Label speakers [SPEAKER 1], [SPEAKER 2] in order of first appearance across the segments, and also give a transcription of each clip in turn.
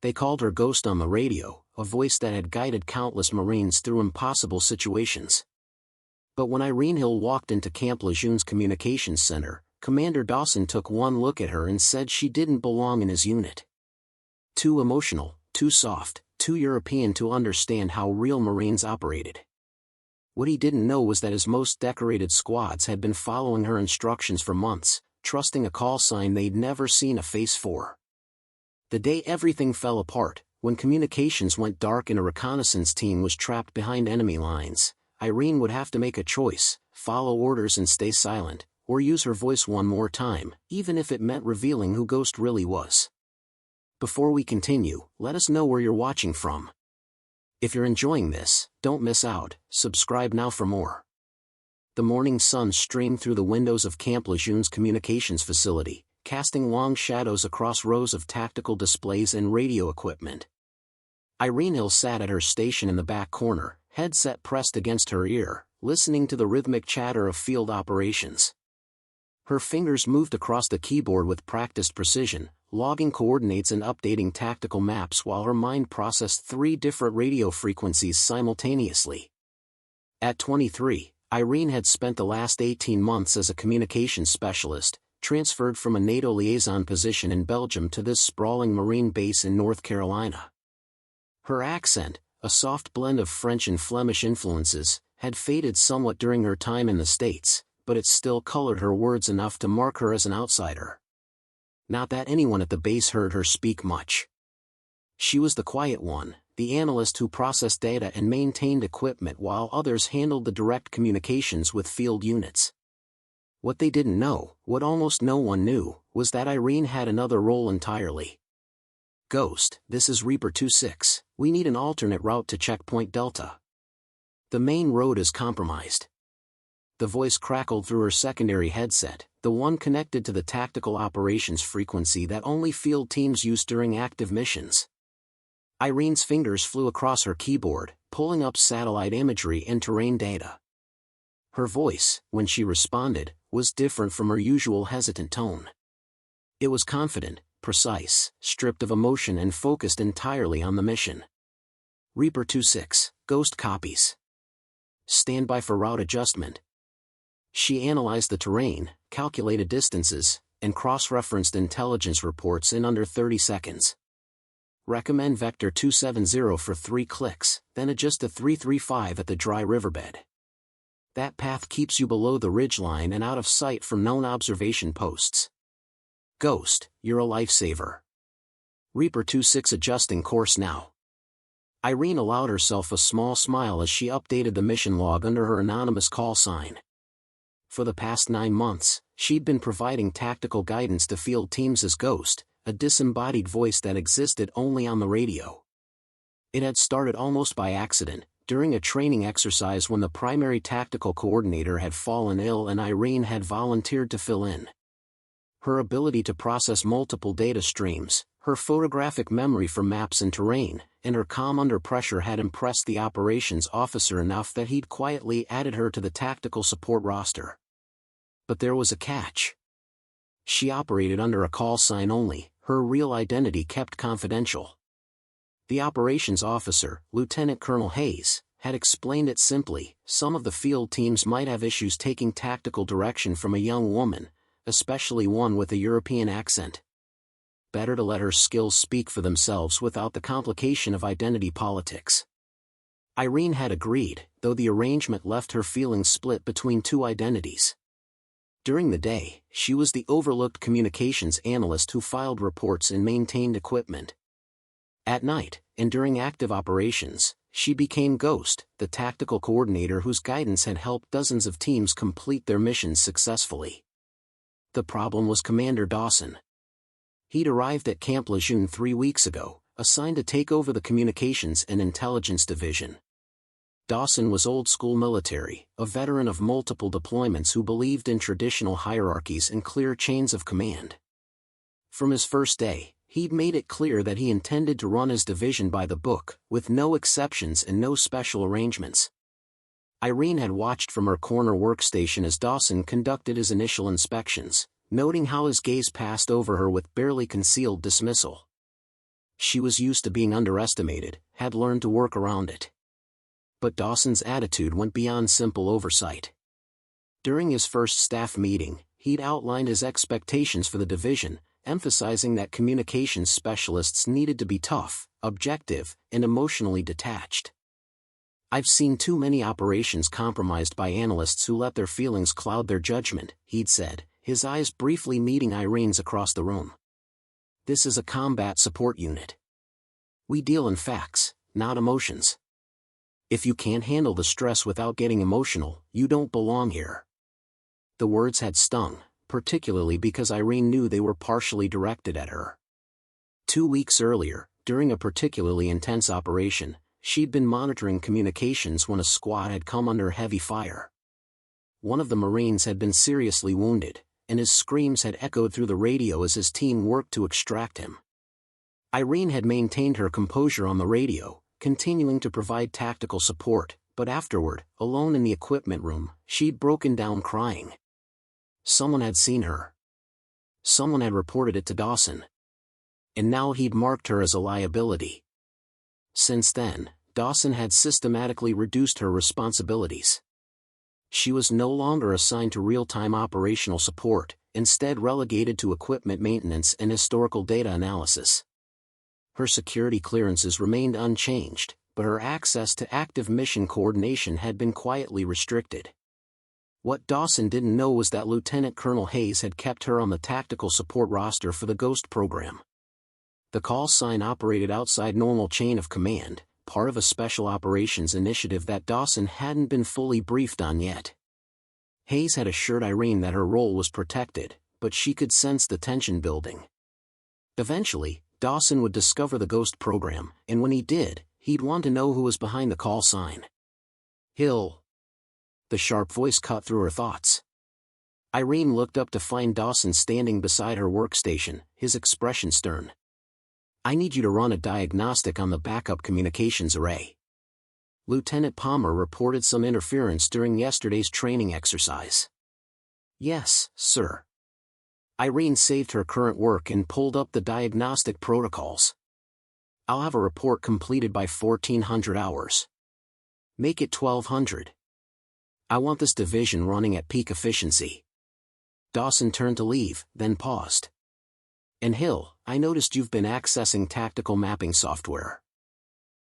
[SPEAKER 1] They called her Ghost on the radio, a voice that had guided countless Marines through impossible situations. But when Irene Hill walked into Camp Lejeune's communications center, Commander Dawson took one look at her and said she didn't belong in his unit. Too emotional, too soft, too European to understand how real Marines operated. What he didn't know was that his most decorated squads had been following her instructions for months, trusting a call sign they'd never seen a face for. The day everything fell apart, when communications went dark and a reconnaissance team was trapped behind enemy lines, Irene would have to make a choice: follow orders and stay silent, or use her voice one more time, even if it meant revealing who Ghost really was. Before we continue, let us know where you're watching from. If you're enjoying this, don't miss out, subscribe now for more. The morning sun streamed through the windows of Camp Lejeune's communications facility, casting long shadows across rows of tactical displays and radio equipment. Irene Hill sat at her station in the back corner, headset pressed against her ear, listening to the rhythmic chatter of field operations. Her fingers moved across the keyboard with practiced precision, logging coordinates and updating tactical maps while her mind processed 3 different radio frequencies simultaneously. At 23, Irene had spent the last 18 months as a communications specialist, transferred from a NATO liaison position in Belgium to this sprawling Marine base in North Carolina. Her accent, a soft blend of French and Flemish influences, had faded somewhat during her time in the States, but it still colored her words enough to mark her as an outsider. Not that anyone at the base heard her speak much. She was the quiet one, the analyst who processed data and maintained equipment while others handled the direct communications with field units. What they didn't know, what almost no one knew, was that Irene had another role entirely. Ghost, this is Reaper 26, we need an alternate route to Checkpoint Delta. The main road is compromised. The voice crackled through her secondary headset, the one connected to the tactical operations frequency that only field teams use during active missions. Irene's fingers flew across her keyboard, pulling up satellite imagery and terrain data. Her voice, when she responded, was different from her usual hesitant tone. It was confident, precise, stripped of emotion and focused entirely on the mission. Reaper 26, Ghost copies. Stand by for route adjustment. She analyzed the terrain, calculated distances, and cross-referenced intelligence reports in under 30 seconds. Recommend Vector 270 for 3 clicks, then adjust to 335 at the dry riverbed. That path keeps you below the ridgeline and out of sight from known observation posts. Ghost, you're a lifesaver. Reaper 26 adjusting course now. Irene allowed herself a small smile as she updated the mission log under her anonymous call sign. For the past 9 months, she'd been providing tactical guidance to field teams as Ghost, a disembodied voice that existed only on the radio. It had started almost by accident, during a training exercise when the primary tactical coordinator had fallen ill and Irene had volunteered to fill in. Her ability to process multiple data streams, her photographic memory for maps and terrain, and her calm under pressure had impressed the operations officer enough that he'd quietly added her to the tactical support roster. But there was a catch. She operated under a call sign only, her real identity kept confidential. The operations officer, Lieutenant Colonel Hayes, had explained it simply: some of the field teams might have issues taking tactical direction from a young woman, especially one with a European accent. Better to let her skills speak for themselves without the complication of identity politics. Irene had agreed, though the arrangement left her feeling split between 2 identities. During the day, she was the overlooked communications analyst who filed reports and maintained equipment. At night, and during active operations, she became Ghost, the tactical coordinator whose guidance had helped dozens of teams complete their missions successfully. The problem was Commander Dawson. He'd arrived at Camp Lejeune 3 weeks ago, assigned to take over the Communications and Intelligence Division. Dawson was old-school military, a veteran of multiple deployments who believed in traditional hierarchies and clear chains of command. From his first day, he'd made it clear that he intended to run his division by the book, with no exceptions and no special arrangements. Irene had watched from her corner workstation as Dawson conducted his initial inspections, noting how his gaze passed over her with barely concealed dismissal. She was used to being underestimated, had learned to work around it. But Dawson's attitude went beyond simple oversight. During his first staff meeting, he'd outlined his expectations for the division, emphasizing that communications specialists needed to be tough, objective, and emotionally detached. "I've seen too many operations compromised by analysts who let their feelings cloud their judgment," he'd said, his eyes briefly meeting Irene's across the room. "This is a combat support unit. We deal in facts, not emotions. If you can't handle the stress without getting emotional, you don't belong here." The words had stung, particularly because Irene knew they were partially directed at her. 2 weeks earlier, during a particularly intense operation, she'd been monitoring communications when a squad had come under heavy fire. One of the Marines had been seriously wounded, and his screams had echoed through the radio as his team worked to extract him. Irene had maintained her composure on the radio, continuing to provide tactical support, but afterward, alone in the equipment room, she'd broken down crying. Someone had seen her. Someone had reported it to Dawson. And now he'd marked her as a liability. Since then, Dawson had systematically reduced her responsibilities. She was no longer assigned to real-time operational support, instead relegated to equipment maintenance and historical data analysis. Her security clearances remained unchanged, but her access to active mission coordination had been quietly restricted. What Dawson didn't know was that Lieutenant Colonel Hayes had kept her on the tactical support roster for the Ghost program. The call sign operated outside normal chain of command, part of a special operations initiative that Dawson hadn't been fully briefed on yet. Hayes had assured Irene that her role was protected, but she could sense the tension building. Eventually, Dawson would discover the Ghost program, and when he did, he'd want to know who was behind the call sign. "Hill." The sharp voice cut through her thoughts. Irene looked up to find Dawson standing beside her workstation, his expression stern. "I need you to run a diagnostic on the backup communications array. Lieutenant Palmer reported some interference during yesterday's training exercise." "Yes, sir." Irene saved her current work and pulled up the diagnostic protocols. "I'll have a report completed by 1400 hours. Make it 1200. I want this division running at peak efficiency." Dawson turned to leave, then paused. "And Hill, I noticed you've been accessing tactical mapping software.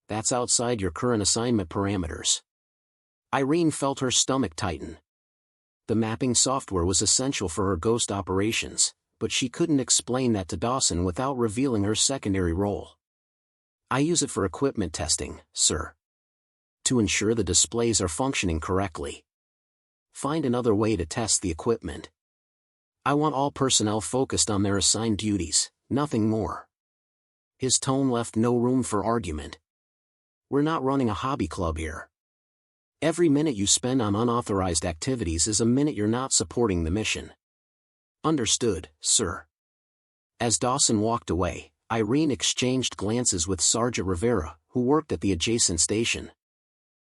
[SPEAKER 1] That's outside your current assignment parameters." Irene felt her stomach tighten. The mapping software was essential for her Ghost operations, but she couldn't explain that to Dawson without revealing her secondary role. "I use it for equipment testing, sir. To ensure the displays are functioning correctly. Find another way to test the equipment. I want all personnel focused on their assigned duties, nothing more." His tone left no room for argument. "We're not running a hobby club here. Every minute you spend on unauthorized activities is a minute you're not supporting the mission." "Understood, sir." As Dawson walked away, Irene exchanged glances with Sergeant Rivera, who worked at the adjacent station.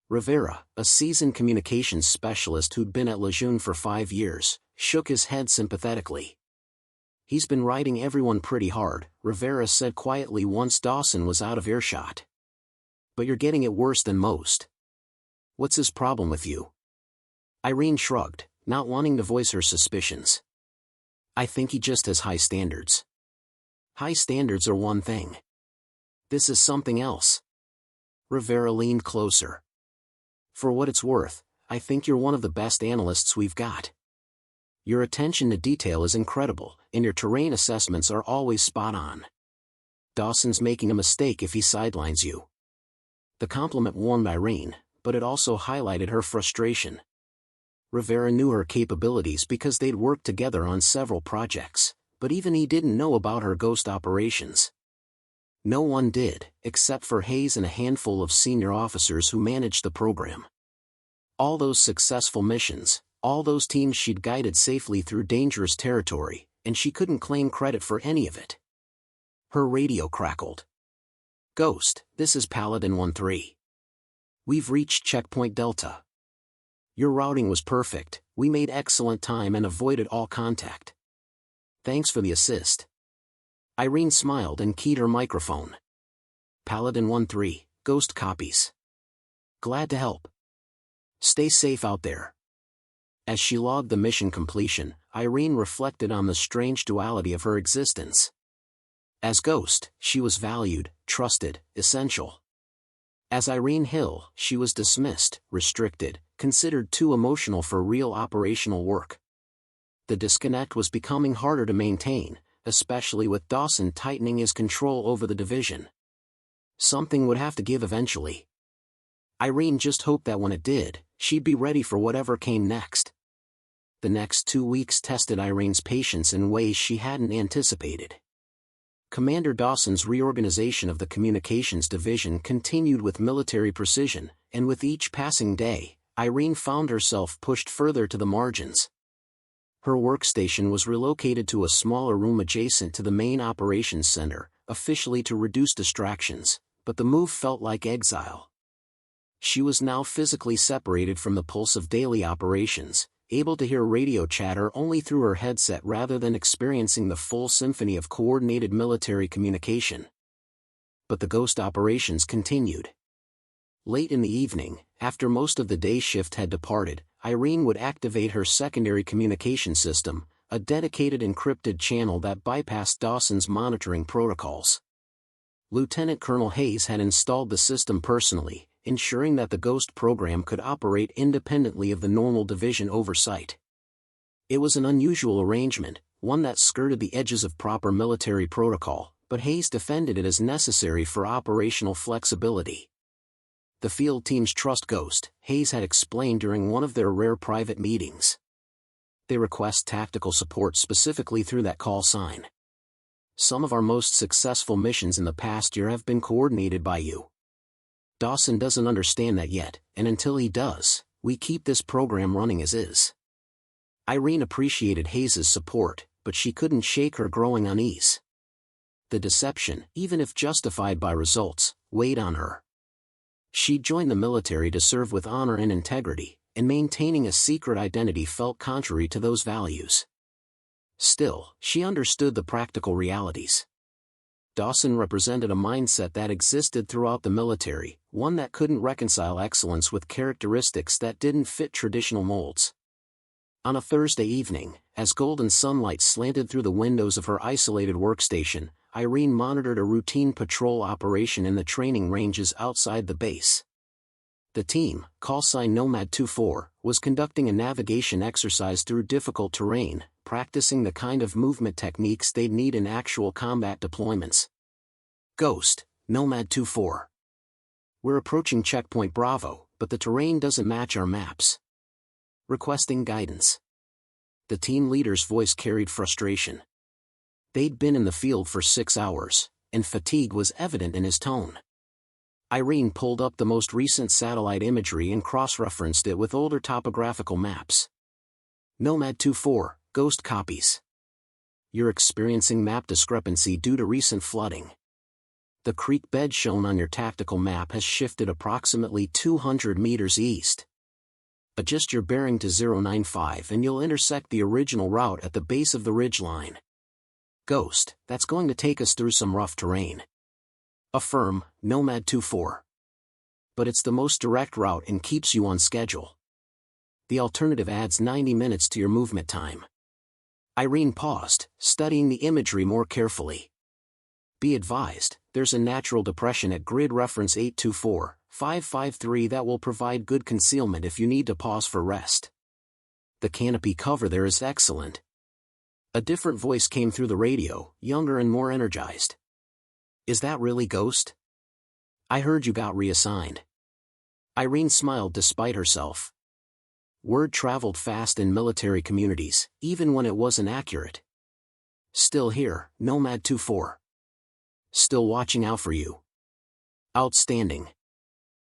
[SPEAKER 1] Rivera, a seasoned communications specialist who'd been at Lejeune for 5 years, shook his head sympathetically. "He's been riding everyone pretty hard," Rivera said quietly once Dawson was out of earshot. "But you're getting it worse than most. What's his problem with you?" Irene shrugged, not wanting to voice her suspicions. "I think he just has high standards." "High standards are one thing. This is something else." Rivera leaned closer. "For what it's worth, I think you're one of the best analysts we've got. Your attention to detail is incredible, and your terrain assessments are always spot on. Dawson's making a mistake if he sidelines you." The compliment warmed Irene, but it also highlighted her frustration. Rivera knew her capabilities because they'd worked together on several projects, but even he didn't know about her Ghost operations. No one did, except for Hayes and a handful of senior officers who managed the program. All those successful missions, all those teams she'd guided safely through dangerous territory, and she couldn't claim credit for any of it. Her radio crackled. "Ghost, this is Paladin 1-3. We've reached Checkpoint Delta. Your routing was perfect, we made excellent time and avoided all contact. Thanks for the assist." Irene smiled and keyed her microphone. Paladin 1-3, Ghost copies. Glad to help. Stay safe out there. As she logged the mission completion, Irene reflected on the strange duality of her existence. As Ghost, she was valued, trusted, essential. As Irene Hill, she was dismissed, restricted, considered too emotional for real operational work. The disconnect was becoming harder to maintain, especially with Dawson tightening his control over the division. Something would have to give eventually. Irene just hoped that when it did, she'd be ready for whatever came next. The next 2 weeks tested Irene's patience in ways she hadn't anticipated. Commander Dawson's reorganization of the communications division continued with military precision, and with each passing day, Irene found herself pushed further to the margins. Her workstation was relocated to a smaller room adjacent to the main operations center, officially to reduce distractions, but the move felt like exile. She was now physically separated from the pulse of daily operations, able to hear radio chatter only through her headset rather than experiencing the full symphony of coordinated military communication. But the Ghost operations continued. Late in the evening, after most of the day shift had departed, Irene would activate her secondary communication system, a dedicated encrypted channel that bypassed Dawson's monitoring protocols. Lieutenant Colonel Hayes had installed the system personally, ensuring that the Ghost program could operate independently of the normal division oversight. It was an unusual arrangement, one that skirted the edges of proper military protocol, but Hayes defended it as necessary for operational flexibility. The field teams trust Ghost, Hayes had explained during one of their rare private meetings. They request tactical support specifically through that call sign. Some of our most successful missions in the past year have been coordinated by you. Dawson doesn't understand that yet, and until he does, we keep this program running as is. Irene appreciated Hayes' support, but she couldn't shake her growing unease. The deception, even if justified by results, weighed on her. She'd joined the military to serve with honor and integrity, and maintaining a secret identity felt contrary to those values. Still, she understood the practical realities. Dawson represented a mindset that existed throughout the military, one that couldn't reconcile excellence with characteristics that didn't fit traditional molds. On a Thursday evening, as golden sunlight slanted through the windows of her isolated workstation, Irene monitored a routine patrol operation in the training ranges outside the base. The team, callsign Nomad 24, was conducting a navigation exercise through difficult terrain, practicing the kind of movement techniques they'd need in actual combat deployments. Ghost, Nomad 24. We're approaching Checkpoint Bravo, but the terrain doesn't match our maps. Requesting guidance. The team leader's voice carried frustration. They'd been in the field for 6 hours, and fatigue was evident in his tone. Irene pulled up the most recent satellite imagery and cross-referenced it with older topographical maps. Nomad 24, Ghost copies. You're experiencing map discrepancy due to recent flooding. The creek bed shown on your tactical map has shifted approximately 200 meters east. Adjust your bearing to 095 and you'll intersect the original route at the base of the ridgeline. Ghost, that's going to take us through some rough terrain. Affirm, Nomad 24. But it's the most direct route and keeps you on schedule. The alternative adds 90 minutes to your movement time. Irene paused, studying the imagery more carefully. Be advised, there's a natural depression at grid reference 824553 that will provide good concealment if you need to pause for rest. The canopy cover there is excellent. A different voice came through the radio, younger and more energized. Is that really Ghost? I heard you got reassigned. Irene smiled despite herself. Word traveled fast in military communities, even when it wasn't accurate. Still here, Nomad 24. Still watching out for you. Outstanding.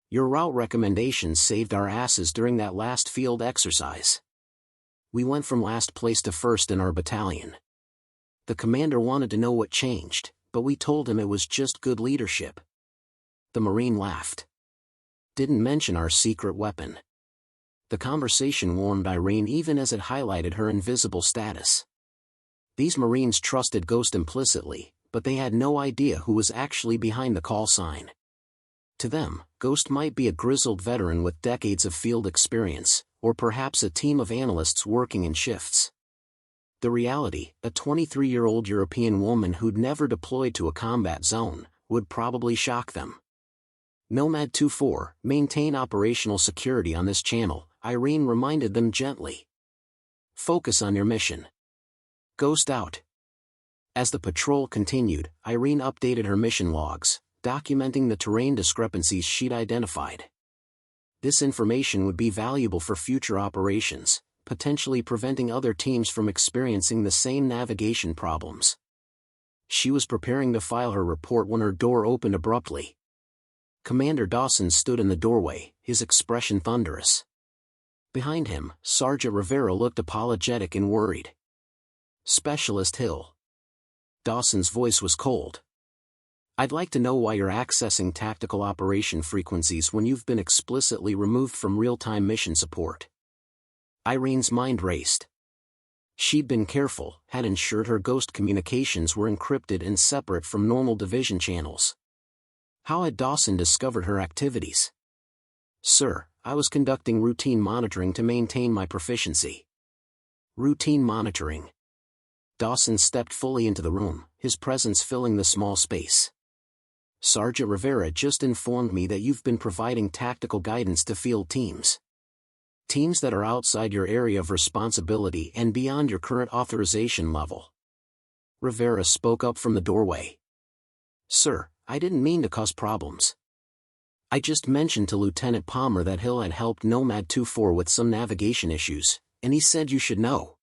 [SPEAKER 1] Your route recommendations saved our asses during that last field exercise. We went from last place to first in our battalion. The commander wanted to know what changed, but we told him it was just good leadership. The Marine laughed. Didn't mention our secret weapon. The conversation warmed Irene even as it highlighted her invisible status. These Marines trusted Ghost implicitly, but they had no idea who was actually behind the call sign. To them, Ghost might be a grizzled veteran with decades of field experience, or perhaps a team of analysts working in shifts. The reality, a 23-year-old European woman who'd never deployed to a combat zone, would probably shock them. Nomad 2-4, maintain operational security on this channel, Irene reminded them gently. Focus on your mission. Ghost out. As the patrol continued, Irene updated her mission logs, documenting the terrain discrepancies she'd identified. This information would be valuable for future operations, potentially preventing other teams from experiencing the same navigation problems. She was preparing to file her report when her door opened abruptly. Commander Dawson stood in the doorway, his expression thunderous. Behind him, Sergeant Rivera looked apologetic and worried. Specialist Hill. Dawson's voice was cold. I'd like to know why you're accessing tactical operation frequencies when you've been explicitly removed from real-time mission support. Irene's mind raced. She'd been careful, had ensured her Ghost communications were encrypted and separate from normal division channels. How had Dawson discovered her activities? Sir, I was conducting routine monitoring to maintain my proficiency. Routine monitoring. Dawson stepped fully into the room, his presence filling the small space. Sergeant Rivera just informed me that you've been providing tactical guidance to field teams. Teams that are outside your area of responsibility and beyond your current authorization level. Rivera spoke up from the doorway. Sir, I didn't mean to cause problems. I just mentioned to Lieutenant Palmer that Hill had helped Nomad 2-4 with some navigation issues, and he said you should know.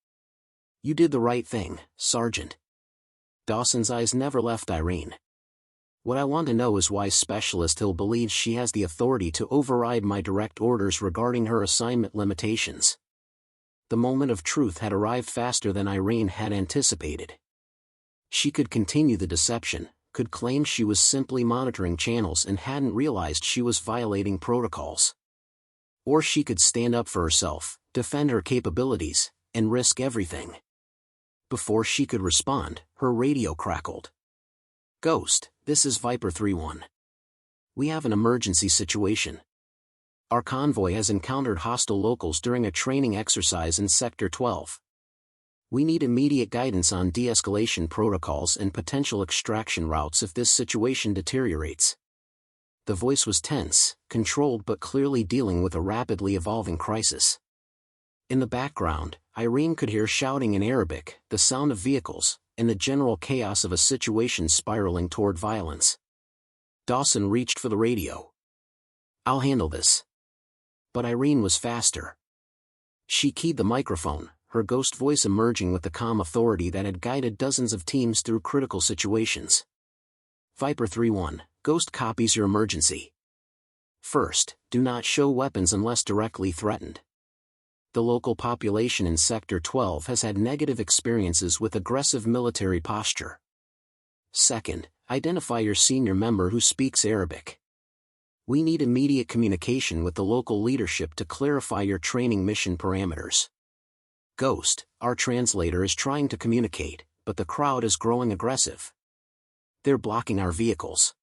[SPEAKER 1] You did the right thing, Sergeant. Dawson's eyes never left Irene. What I want to know is why Specialist Hill believes she has the authority to override my direct orders regarding her assignment limitations. The moment of truth had arrived faster than Irene had anticipated. She could continue the deception, could claim she was simply monitoring channels and hadn't realized she was violating protocols. Or she could stand up for herself, defend her capabilities, and risk everything. Before she could respond, her radio crackled. Ghost, this is Viper 3-1. We have an emergency situation. Our convoy has encountered hostile locals during a training exercise in Sector 12. We need immediate guidance on de-escalation protocols and potential extraction routes if this situation deteriorates. The voice was tense, controlled but clearly dealing with a rapidly evolving crisis. In the background, Irene could hear shouting in Arabic, the sound of vehicles, and the general chaos of a situation spiraling toward violence. Dawson reached for the radio. I'll handle this. But Irene was faster. She keyed the microphone, her Ghost voice emerging with the calm authority that had guided dozens of teams through critical situations. Viper 3-1, Ghost copies your emergency. First, do not show weapons unless directly threatened. The local population in Sector 12 has had negative experiences with aggressive military posture. Second, identify your senior member who speaks Arabic. We need immediate communication with the local leadership to clarify your training mission parameters. Ghost, our translator is trying to communicate, but the crowd is growing aggressive. They're blocking our vehicles.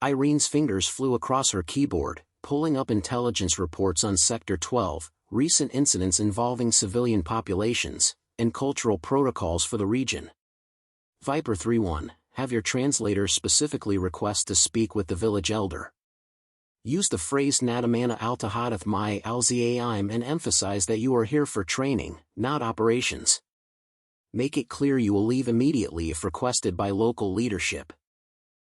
[SPEAKER 1] Irene's fingers flew across her keyboard, pulling up intelligence reports on Sector 12, recent incidents involving civilian populations, and cultural protocols for the region. Viper 3-1, have your translator specifically request to speak with the village elder. Use the phrase Nadamana al-Tahadath Mai al-Zaim and emphasize that you are here for training, not operations. Make it clear you will leave immediately if requested by local leadership.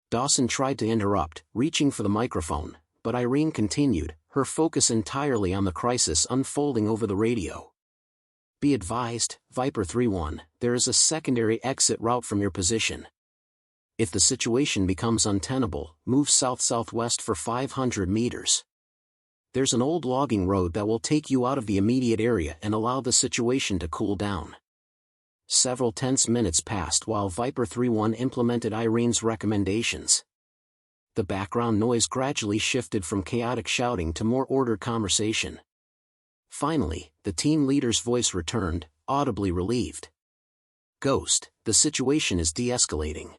[SPEAKER 1] Dawson tried to interrupt, reaching for the microphone, but Irene continued, her focus entirely on the crisis unfolding over the radio. Be advised, Viper 3-1, there is a secondary exit route from your position. If the situation becomes untenable, move south-southwest for 500 meters. There's an old logging road that will take you out of the immediate area and allow the situation to cool down. Several tense minutes passed while Viper 3-1 implemented Irene's recommendations. The background noise gradually shifted from chaotic shouting to more ordered conversation. Finally, the team leader's voice returned, audibly relieved. Ghost, the situation is de-escalating.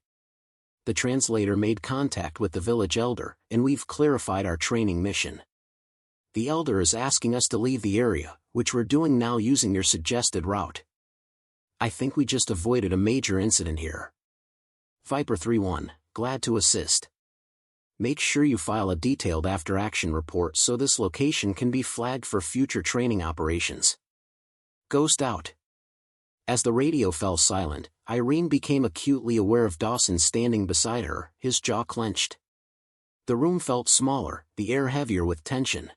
[SPEAKER 1] The translator made contact with the village elder, and we've clarified our training mission. The elder is asking us to leave the area, which we're doing now using your suggested route. I think we just avoided a major incident here. Viper 3-1, glad to assist. Make sure you file a detailed after-action report so this location can be flagged for future training operations. Ghost out. As the radio fell silent, Irene became acutely aware of Dawson standing beside her, his jaw clenched. The room felt smaller, the air heavier with tension.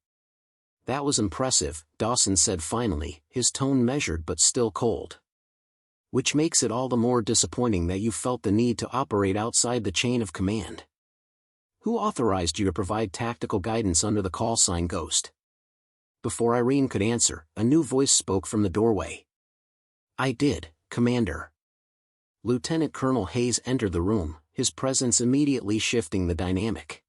[SPEAKER 1] That was impressive, Dawson said finally, his tone measured but still cold. Which makes it all the more disappointing that you felt the need to operate outside the chain of command. Who authorized you to provide tactical guidance under the call sign Ghost? Before Irene could answer, a new voice spoke from the doorway. I did, Commander. Lieutenant Colonel Hayes entered the room, his presence immediately shifting the dynamic.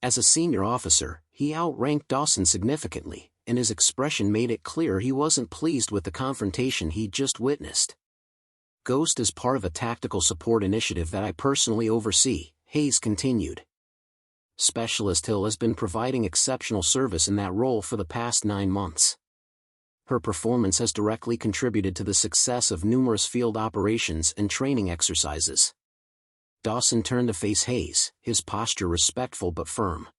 [SPEAKER 1] As a senior officer, he outranked Dawson significantly, and his expression made it clear he wasn't pleased with the confrontation he'd just witnessed. Ghost is part of a tactical support initiative that I personally oversee, Hayes continued. Specialist Hill has been providing exceptional service in that role for the past 9 months. Her performance has directly contributed to the success of numerous field operations and training exercises. Dawson turned to face Hayes, his posture respectful but firm.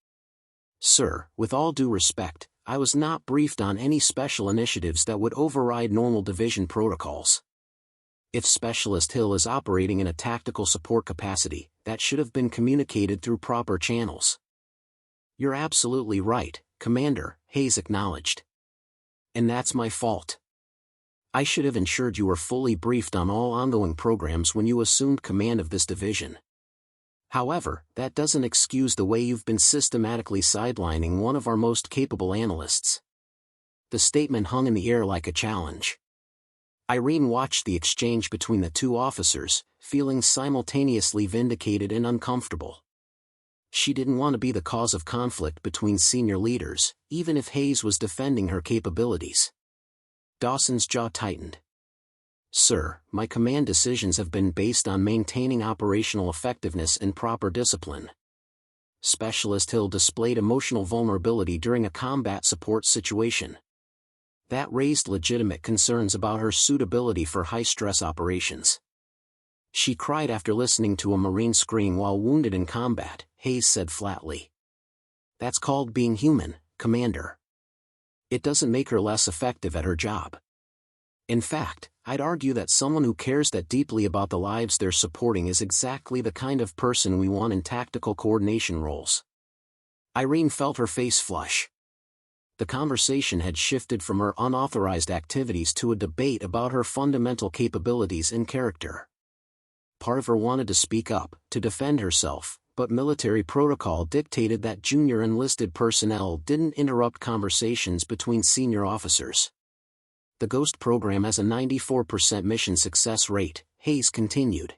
[SPEAKER 1] Sir, with all due respect, I was not briefed on any special initiatives that would override normal division protocols. If Specialist Hill is operating in a tactical support capacity, that should have been communicated through proper channels. You're absolutely right, Commander, Hayes acknowledged. And that's my fault. I should have ensured you were fully briefed on all ongoing programs when you assumed command of this division. However, that doesn't excuse the way you've been systematically sidelining one of our most capable analysts. The statement hung in the air like a challenge. Irene watched the exchange between the two officers, feeling simultaneously vindicated and uncomfortable. She didn't want to be the cause of conflict between senior leaders, even if Hayes was defending her capabilities. Dawson's jaw tightened. Sir, my command decisions have been based on maintaining operational effectiveness and proper discipline. Specialist Hill displayed emotional vulnerability during a combat support situation. That raised legitimate concerns about her suitability for high-stress operations. She cried after listening to a Marine scream while wounded in combat, Hayes said flatly. That's called being human, Commander. It doesn't make her less effective at her job. In fact, I'd argue that someone who cares that deeply about the lives they're supporting is exactly the kind of person we want in tactical coordination roles. Irene felt her face flush. The conversation had shifted from her unauthorized activities to a debate about her fundamental capabilities and character. Part of her wanted to speak up, to defend herself, but military protocol dictated that junior enlisted personnel didn't interrupt conversations between senior officers. The Ghost program has a 94% mission success rate, Hayes continued.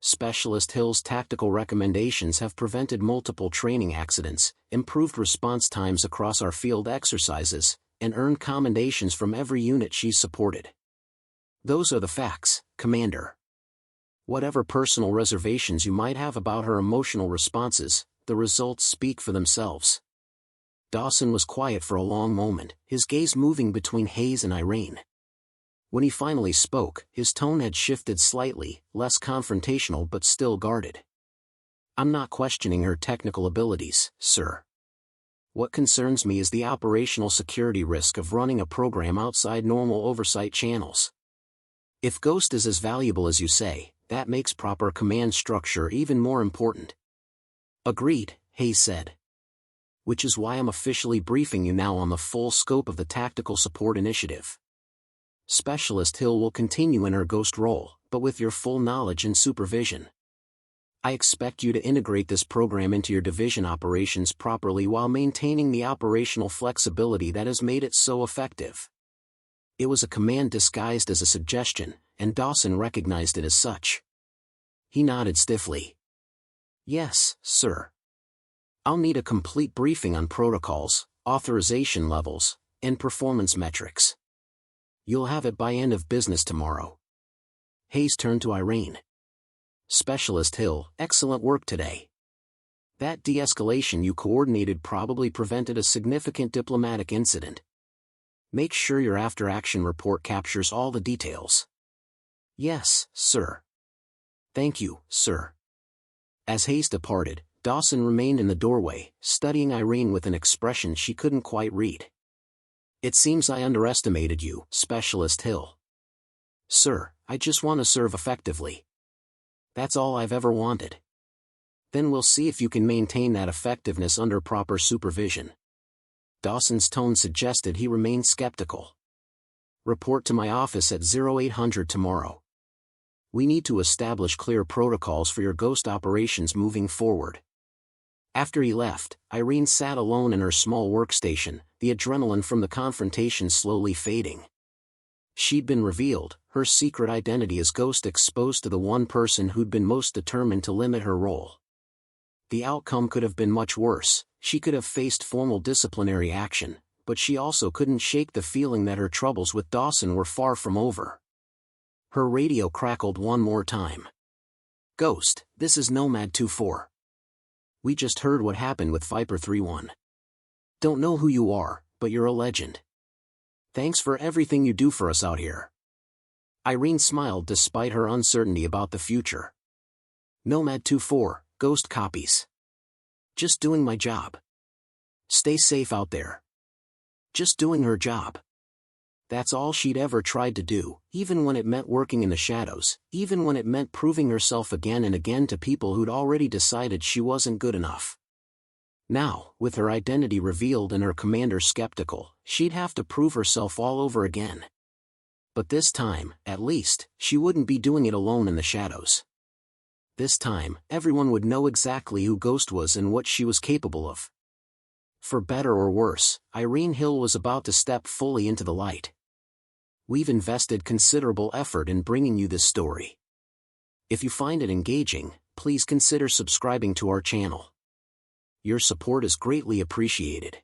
[SPEAKER 1] Specialist Hill's tactical recommendations have prevented multiple training accidents, improved response times across our field exercises, and earned commendations from every unit she's supported. Those are the facts, Commander. Whatever personal reservations you might have about her emotional responses, the results speak for themselves. Dawson was quiet for a long moment, his gaze moving between Hayes and Irene. When he finally spoke, his tone had shifted slightly, less confrontational but still guarded. I'm not questioning her technical abilities, sir. What concerns me is the operational security risk of running a program outside normal oversight channels. If Ghost is as valuable as you say, that makes proper command structure even more important. Agreed, Hayes said. Which is why I'm officially briefing you now on the full scope of the Tactical Support Initiative. Specialist Hill will continue in her Ghost role, but with your full knowledge and supervision. I expect you to integrate this program into your division operations properly while maintaining the operational flexibility that has made it so effective. It was a command disguised as a suggestion, and Dawson recognized it as such. He nodded stiffly. Yes, sir. I'll need a complete briefing on protocols, authorization levels, and performance metrics. You'll have it by end of business tomorrow. Hayes turned to Irene. Specialist Hill, excellent work today. That de-escalation you coordinated probably prevented a significant diplomatic incident. Make sure your after-action report captures all the details. Yes, sir. Thank you, sir. As Hayes departed, Dawson remained in the doorway, studying Irene with an expression she couldn't quite read. It seems I underestimated you, Specialist Hill. Sir, I just want to serve effectively. That's all I've ever wanted. Then we'll see if you can maintain that effectiveness under proper supervision. Dawson's tone suggested he remained skeptical. Report to my office at 0800 tomorrow. We need to establish clear protocols for your ghost operations moving forward. After he left, Irene sat alone in her small workstation, the adrenaline from the confrontation slowly fading. She'd been revealed, her secret identity as Ghost exposed to the one person who'd been most determined to limit her role. The outcome could have been much worse. She could have faced formal disciplinary action, but she also couldn't shake the feeling that her troubles with Dawson were far from over. Her radio crackled one more time. Ghost, this is Nomad 2-4. We just heard what happened with Viper 3-1. Don't know who you are, but you're a legend. Thanks for everything you do for us out here. Irene smiled despite her uncertainty about the future. Nomad 2-4, Ghost copies. Just doing my job. Stay safe out there. Just doing her job. That's all she'd ever tried to do, even when it meant working in the shadows, even when it meant proving herself again and again to people who'd already decided she wasn't good enough. Now, with her identity revealed and her commander skeptical, she'd have to prove herself all over again. But this time, at least, she wouldn't be doing it alone in the shadows. This time, everyone would know exactly who Ghost was and what she was capable of. For better or worse, Irene Hill was about to step fully into the light. We've invested considerable effort in bringing you this story. If you find it engaging, please consider subscribing to our channel. Your support is greatly appreciated.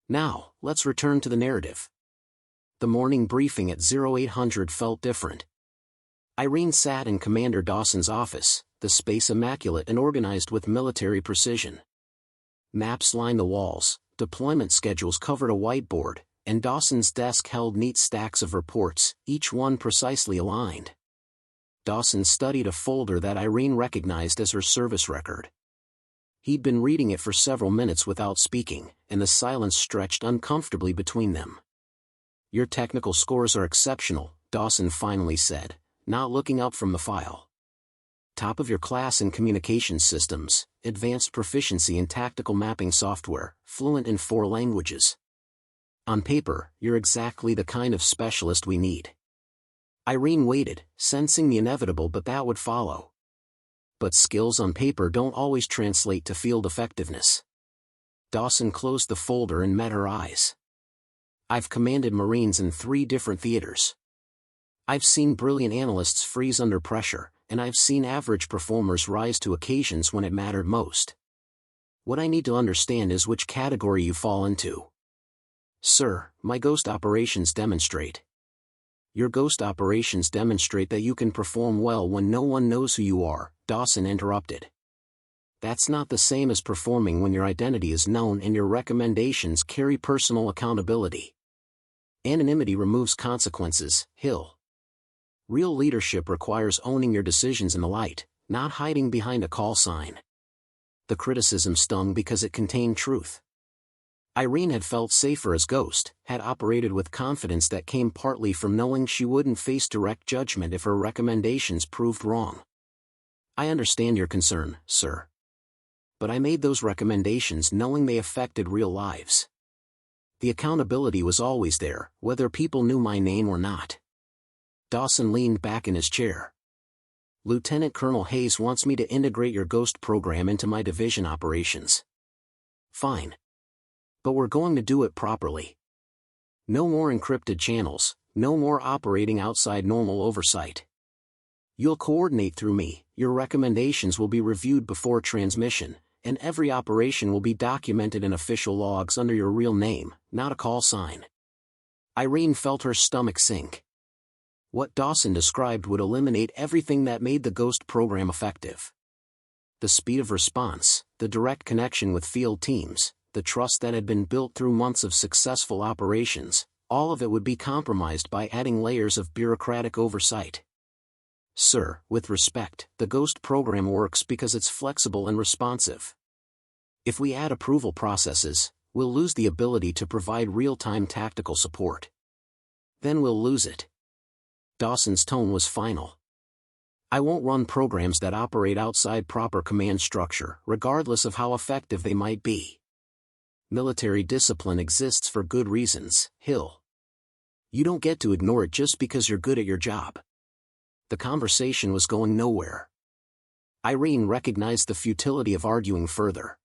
[SPEAKER 1] Now, let's return to the narrative. The morning briefing at 0800 felt different. Irene sat in Commander Dawson's office, the space immaculate and organized with military precision. Maps lined the walls, deployment schedules covered a whiteboard, and Dawson's desk held neat stacks of reports, each one precisely aligned. Dawson studied a folder that Irene recognized as her service record. He'd been reading it for several minutes without speaking, and the silence stretched uncomfortably between them. Your technical scores are exceptional, Dawson finally said, not looking up from the file. Top of your class in communications systems, advanced proficiency in tactical mapping software, fluent in 4 languages. On paper, you're exactly the kind of specialist we need. Irene waited, sensing the inevitable but that would follow. But skills on paper don't always translate to field effectiveness. Dawson closed the folder and met her eyes. I've commanded Marines in 3 different theaters. I've seen brilliant analysts freeze under pressure, and I've seen average performers rise to occasions when it mattered most. What I need to understand is which category you fall into. Sir, my ghost operations demonstrate. Your ghost operations demonstrate that you can perform well when no one knows who you are, Dawson interrupted. That's not the same as performing when your identity is known and your recommendations carry personal accountability. Anonymity removes consequences, Hill. Real leadership requires owning your decisions in the light, not hiding behind a call sign. The criticism stung because it contained truth. Irene had felt safer as Ghost, had operated with confidence that came partly from knowing she wouldn't face direct judgment if her recommendations proved wrong. I understand your concern, sir. But I made those recommendations knowing they affected real lives. The accountability was always there, whether people knew my name or not. Dawson leaned back in his chair. Lieutenant Colonel Hayes wants me to integrate your Ghost program into my division operations. Fine. But we're going to do it properly. No more encrypted channels, no more operating outside normal oversight. You'll coordinate through me, your recommendations will be reviewed before transmission, and every operation will be documented in official logs under your real name, not a call sign. Irene felt her stomach sink. What Dawson described would eliminate everything that made the Ghost program effective. The speed of response, the direct connection with field teams, the trust that had been built through months of successful operations, all of it would be compromised by adding layers of bureaucratic oversight. Sir, with respect, the Ghost program works because it's flexible and responsive. If we add approval processes, we'll lose the ability to provide real-time tactical support. Then we'll lose it. Dawson's tone was final. I won't run programs that operate outside proper command structure, regardless of how effective they might be. Military discipline exists for good reasons, Hill. You don't get to ignore it just because you're good at your job. The conversation was going nowhere. Irene recognized the futility of arguing further.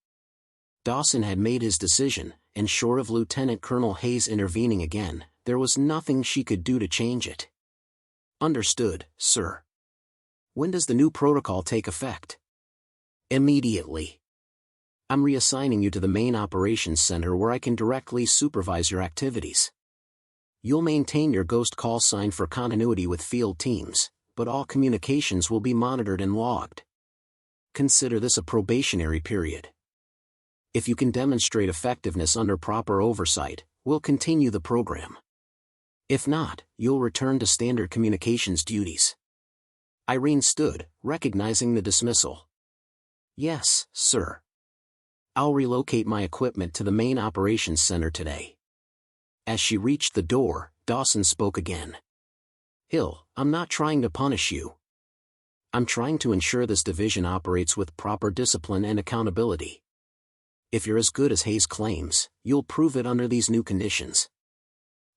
[SPEAKER 1] Dawson had made his decision, and short of Lieutenant Colonel Hayes intervening again, there was nothing she could do to change it. Understood, sir. When does the new protocol take effect? Immediately. I'm reassigning you to the main operations center where I can directly supervise your activities. You'll maintain your Ghost call sign for continuity with field teams, but all communications will be monitored and logged. Consider this a probationary period. If you can demonstrate effectiveness under proper oversight, we'll continue the program. If not, you'll return to standard communications duties. Irene stood, recognizing the dismissal. Yes, sir. I'll relocate my equipment to the main operations center today. As she reached the door, Dawson spoke again. Hill, I'm not trying to punish you. I'm trying to ensure this division operates with proper discipline and accountability. If you're as good as Hayes claims, you'll prove it under these new conditions.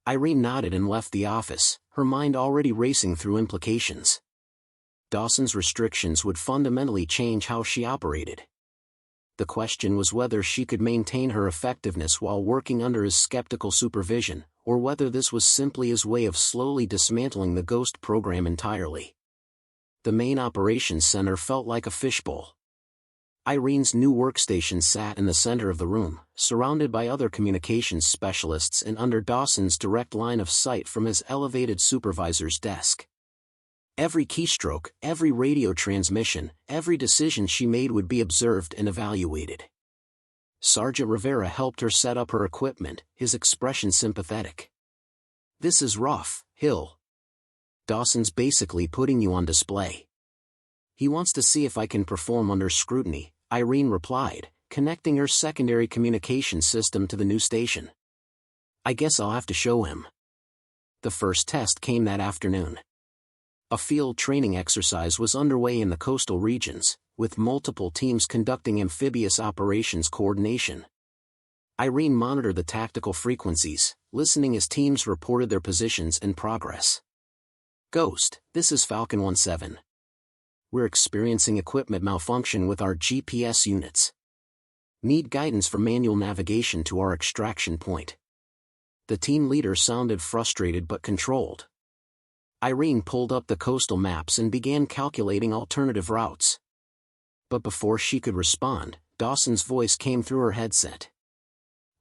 [SPEAKER 1] Irene nodded and left the office, her mind already racing through implications. Dawson's restrictions would fundamentally change how she operated. The question was whether she could maintain her effectiveness while working under his skeptical supervision, or whether this was simply his way of slowly dismantling the Ghost program entirely. The main operations center felt like a fishbowl. Irene's new workstation sat in the center of the room, surrounded by other communications specialists and under Dawson's direct line of sight from his elevated supervisor's desk. Every keystroke, every radio transmission, every decision she made would be observed and evaluated. Sergeant Rivera helped her set up her equipment, his expression sympathetic. This is rough, Hill. Dawson's basically putting you on display. He wants to see if I can perform under scrutiny, Irene replied, connecting her secondary communication system to the new station. I guess I'll have to show him. The first test came that afternoon. A field training exercise was underway in the coastal regions, with multiple teams conducting amphibious operations coordination. Irene monitored the tactical frequencies, listening as teams reported their positions and progress. Ghost, this is Falcon 17. We're experiencing equipment malfunction with our GPS units. Need guidance for manual navigation to our extraction point. The team leader sounded frustrated but controlled. Irene pulled up the coastal maps and began calculating alternative routes. But before she could respond, Dawson's voice came through her headset.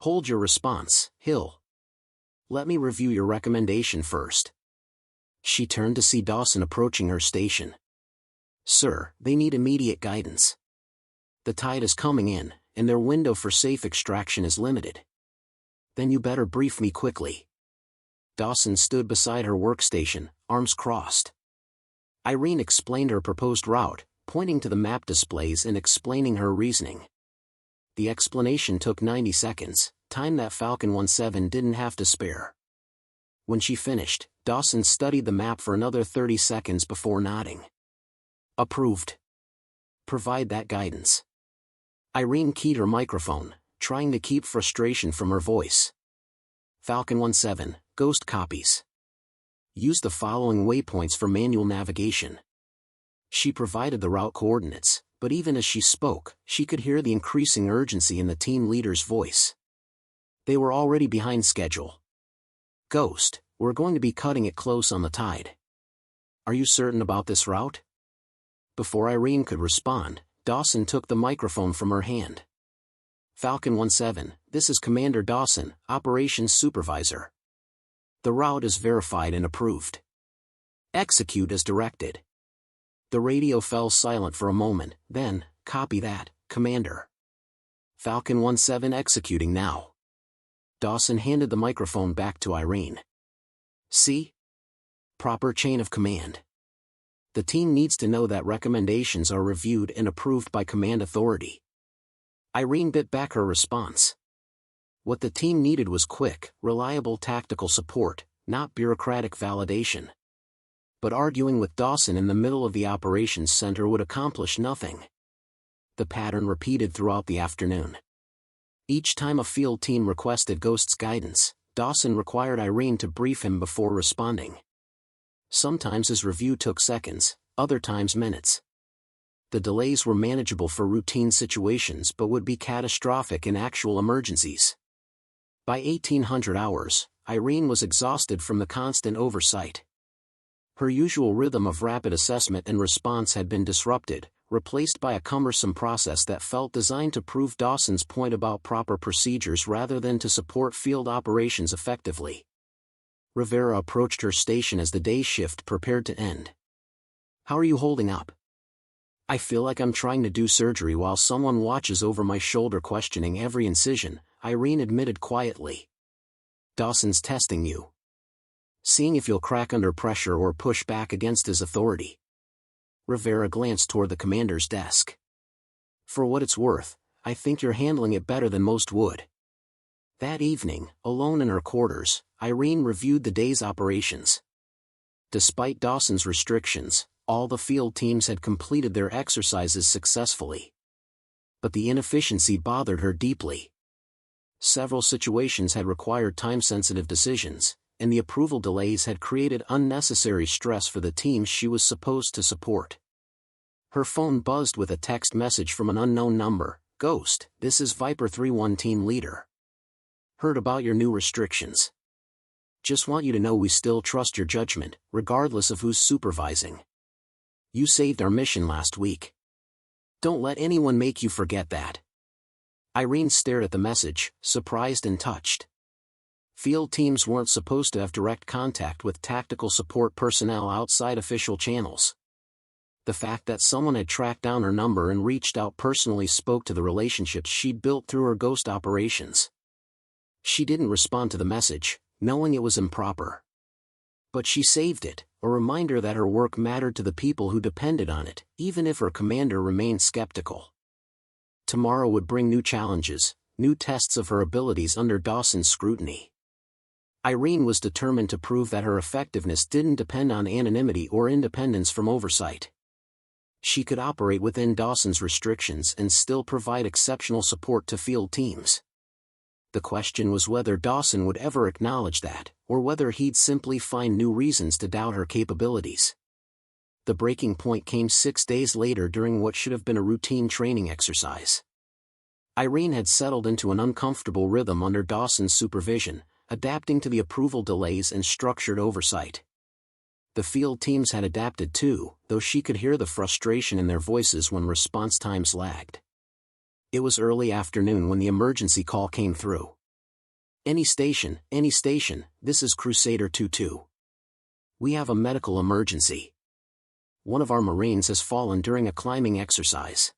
[SPEAKER 1] Hold your response, Hill. Let me review your recommendation first. She turned to see Dawson approaching her station. Sir, they need immediate guidance. The tide is coming in, and their window for safe extraction is limited. Then you better brief me quickly. Dawson stood beside her workstation, arms crossed. Irene explained her proposed route, pointing to the map displays and explaining her reasoning. The explanation took 90 seconds, time that Falcon 17 didn't have to spare. When she finished, Dawson studied the map for another 30 seconds before nodding. Approved. Provide that guidance. Irene keyed her microphone, trying to keep frustration from her voice. Falcon 17, Ghost copies. Use the following waypoints for manual navigation. She provided the route coordinates, but even as she spoke, she could hear the increasing urgency in the team leader's voice. They were already behind schedule. Ghost, we're going to be cutting it close on the tide. Are you certain about this route? Before Irene could respond, Dawson took the microphone from her hand. Falcon 17, this is Commander Dawson, Operations Supervisor. The route is verified and approved. Execute as directed. The radio fell silent for a moment, then, copy that, Commander. Falcon 1-7 executing now. Dawson handed the microphone back to Irene. See? Proper chain of command. The team needs to know that recommendations are reviewed and approved by command authority. Irene bit back her response. What the team needed was quick, reliable tactical support, not bureaucratic validation. But arguing with Dawson in the middle of the operations center would accomplish nothing. The pattern repeated throughout the afternoon. Each time a field team requested Ghost's guidance, Dawson required Irene to brief him before responding. Sometimes his review took seconds, other times minutes. The delays were manageable for routine situations but would be catastrophic in actual emergencies. By 1800 hours, Irene was exhausted from the constant oversight. Her usual rhythm of rapid assessment and response had been disrupted, replaced by a cumbersome process that felt designed to prove Dawson's point about proper procedures rather than to support field operations effectively. Rivera approached her station as the day shift prepared to end. How are you holding up? I feel like I'm trying to do surgery while someone watches over my shoulder questioning every incision, Irene admitted quietly. Dawson's testing you. Seeing if you'll crack under pressure or push back against his authority. Rivera glanced toward the commander's desk. For what it's worth, I think you're handling it better than most would. That evening, alone in her quarters, Irene reviewed the day's operations. Despite Dawson's restrictions, all the field teams had completed their exercises successfully. But the inefficiency bothered her deeply. Several situations had required time-sensitive decisions, and the approval delays had created unnecessary stress for the teams she was supposed to support. Her phone buzzed with a text message from an unknown number. Ghost, this is Viper 3-1 team leader. Heard about your new restrictions. Just want you to know we still trust your judgment, regardless of who's supervising. You saved our mission last week. Don't let anyone make you forget that. Irene stared at the message, surprised and touched. Field teams weren't supposed to have direct contact with tactical support personnel outside official channels. The fact that someone had tracked down her number and reached out personally spoke to the relationships she'd built through her Ghost operations. She didn't respond to the message, knowing it was improper. But she saved it, a reminder that her work mattered to the people who depended on it, even if her commander remained skeptical. Tomorrow would bring new challenges, new tests of her abilities under Dawson's scrutiny. Irene was determined to prove that her effectiveness didn't depend on anonymity or independence from oversight. She could operate within Dawson's restrictions and still provide exceptional support to field teams. The question was whether Dawson would ever acknowledge that, or whether he'd simply find new reasons to doubt her capabilities. The breaking point came 6 days later during what should have been a routine training exercise. Irene had settled into an uncomfortable rhythm under Dawson's supervision, adapting to the approval delays and structured oversight. The field teams had adapted too, though she could hear the frustration in their voices when response times lagged. It was early afternoon when the emergency call came through. Any station, this is Crusader 2-2. We have a medical emergency. One of our Marines has fallen during a climbing exercise.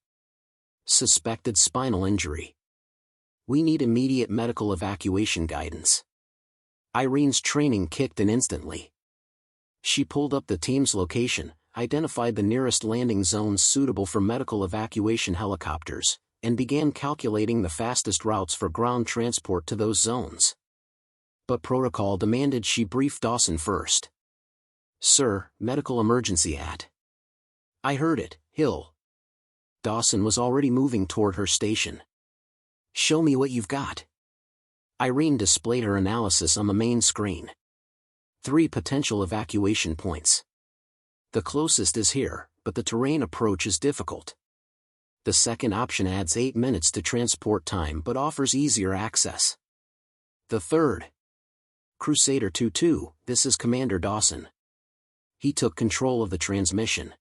[SPEAKER 1] Suspected spinal injury. We need immediate medical evacuation guidance. Irene's training kicked in instantly. She pulled up the team's location, identified the nearest landing zones suitable for medical evacuation helicopters, and began calculating the fastest routes for ground transport to those zones. But protocol demanded she brief Dawson first. Sir, medical emergency at. I heard it, Hill. Dawson was already moving toward her station. Show me what you've got. Irene displayed her analysis on the main screen. 3 potential evacuation points. The closest is here, but the terrain approach is difficult. The second option adds 8 minutes to transport time but offers easier access. The third. Crusader 2-2, this is Commander Dawson. He took control of the transmission.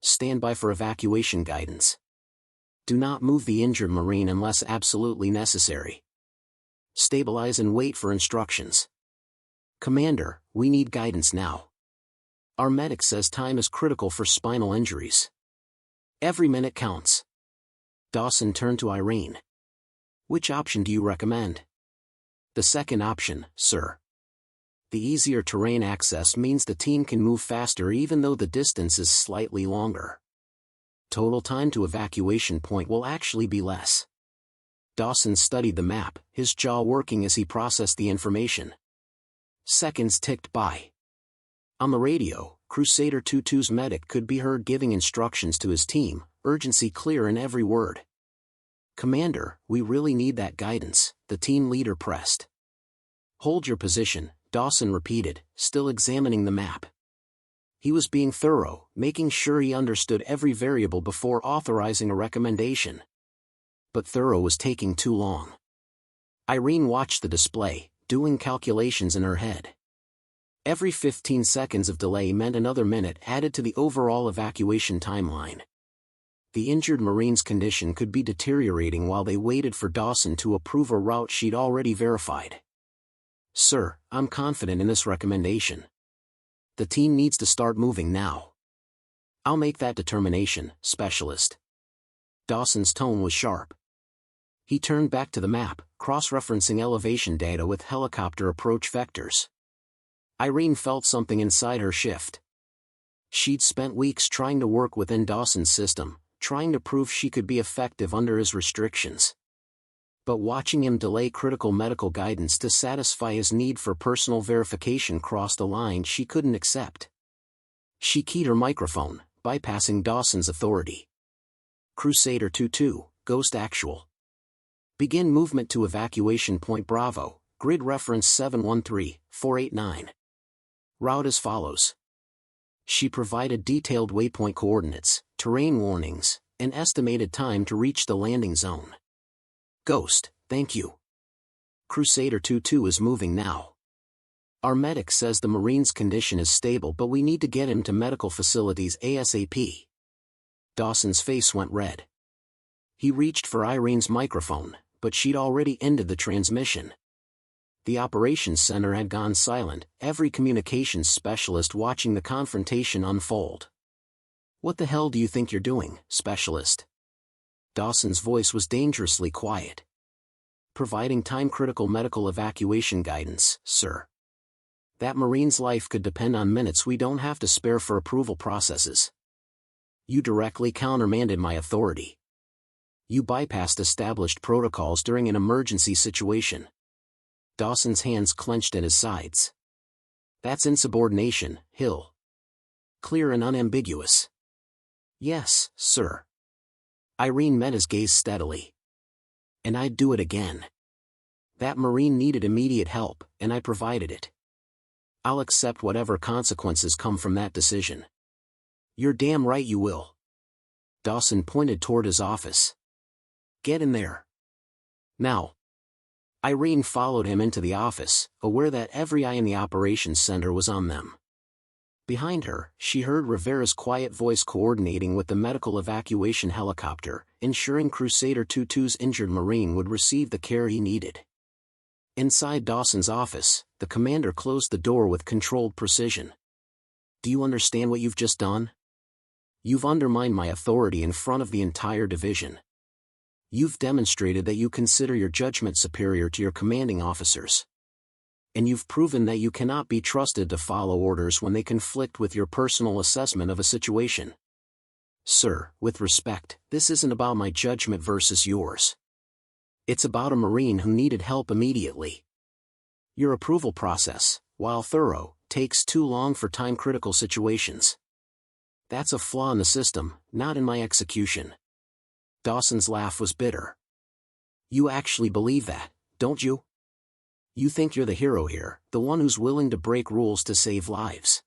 [SPEAKER 1] Stand by for evacuation guidance. Do not move the injured Marine unless absolutely necessary. Stabilize and wait for instructions. Commander, we need guidance now. Our medic says time is critical for spinal injuries. Every minute counts. Dawson turned to Irene. Which option do you recommend? The second option, sir. The easier terrain access means the team can move faster even though the distance is slightly longer. Total time to evacuation point will actually be less. Dawson studied the map, his jaw working as he processed the information. Seconds ticked by. On the radio, Crusader 2-2's medic could be heard giving instructions to his team, urgency clear in every word. Commander, we really need that guidance, the team leader pressed. Hold your position, Dawson repeated, still examining the map. He was being thorough, making sure he understood every variable before authorizing a recommendation. But thorough was taking too long. Irene watched the display, doing calculations in her head. Every 15 seconds of delay meant another minute added to the overall evacuation timeline. The injured Marine's condition could be deteriorating while they waited for Dawson to approve a route she'd already verified. Sir, I'm confident in this recommendation. The team needs to start moving now. I'll make that determination, specialist. Dawson's tone was sharp. He turned back to the map, cross-referencing elevation data with helicopter approach vectors. Irene felt something inside her shift. She'd spent weeks trying to work within Dawson's system, trying to prove she could be effective under his restrictions. But watching him delay critical medical guidance to satisfy his need for personal verification crossed a line she couldn't accept. She keyed her microphone, bypassing Dawson's authority. Crusader 2-2, Ghost Actual. Begin movement to evacuation point Bravo, grid reference 713489. Route as follows. She provided detailed waypoint coordinates, terrain warnings, and estimated time to reach the landing zone. Ghost, thank you. Crusader 2-2 is moving now. Our medic says the Marine's condition is stable but we need to get him to medical facilities ASAP. Dawson's face went red. He reached for Irene's microphone, but she'd already ended the transmission. The operations center had gone silent, every communications specialist watching the confrontation unfold. What the hell do you think you're doing, specialist? Dawson's voice was dangerously quiet. Providing time-critical medical evacuation guidance, sir. That Marine's life could depend on minutes we don't have to spare for approval processes. You directly countermanded my authority. You bypassed established protocols during an emergency situation. Dawson's hands clenched at his sides. That's insubordination, Hill. Clear and unambiguous. Yes, sir. Irene met his gaze steadily. And I'd do it again. That Marine needed immediate help, and I provided it. I'll accept whatever consequences come from that decision. You're damn right you will. Dawson pointed toward his office. Get in there. Now. Irene followed him into the office, aware that every eye in the operations center was on them. Behind her, she heard Rivera's quiet voice coordinating with the medical evacuation helicopter, ensuring Crusader 2-2's injured Marine would receive the care he needed. Inside Dawson's office, the commander closed the door with controlled precision. Do you understand what you've just done? You've undermined my authority in front of the entire division. You've demonstrated that you consider your judgment superior to your commanding officers. And you've proven that you cannot be trusted to follow orders when they conflict with your personal assessment of a situation. Sir, with respect, this isn't about my judgment versus yours. It's about a Marine who needed help immediately. Your approval process, while thorough, takes too long for time-critical situations. That's a flaw in the system, not in my execution. Dawson's laugh was bitter. You actually believe that, don't you? You think you're the hero here, the one who's willing to break rules to save lives.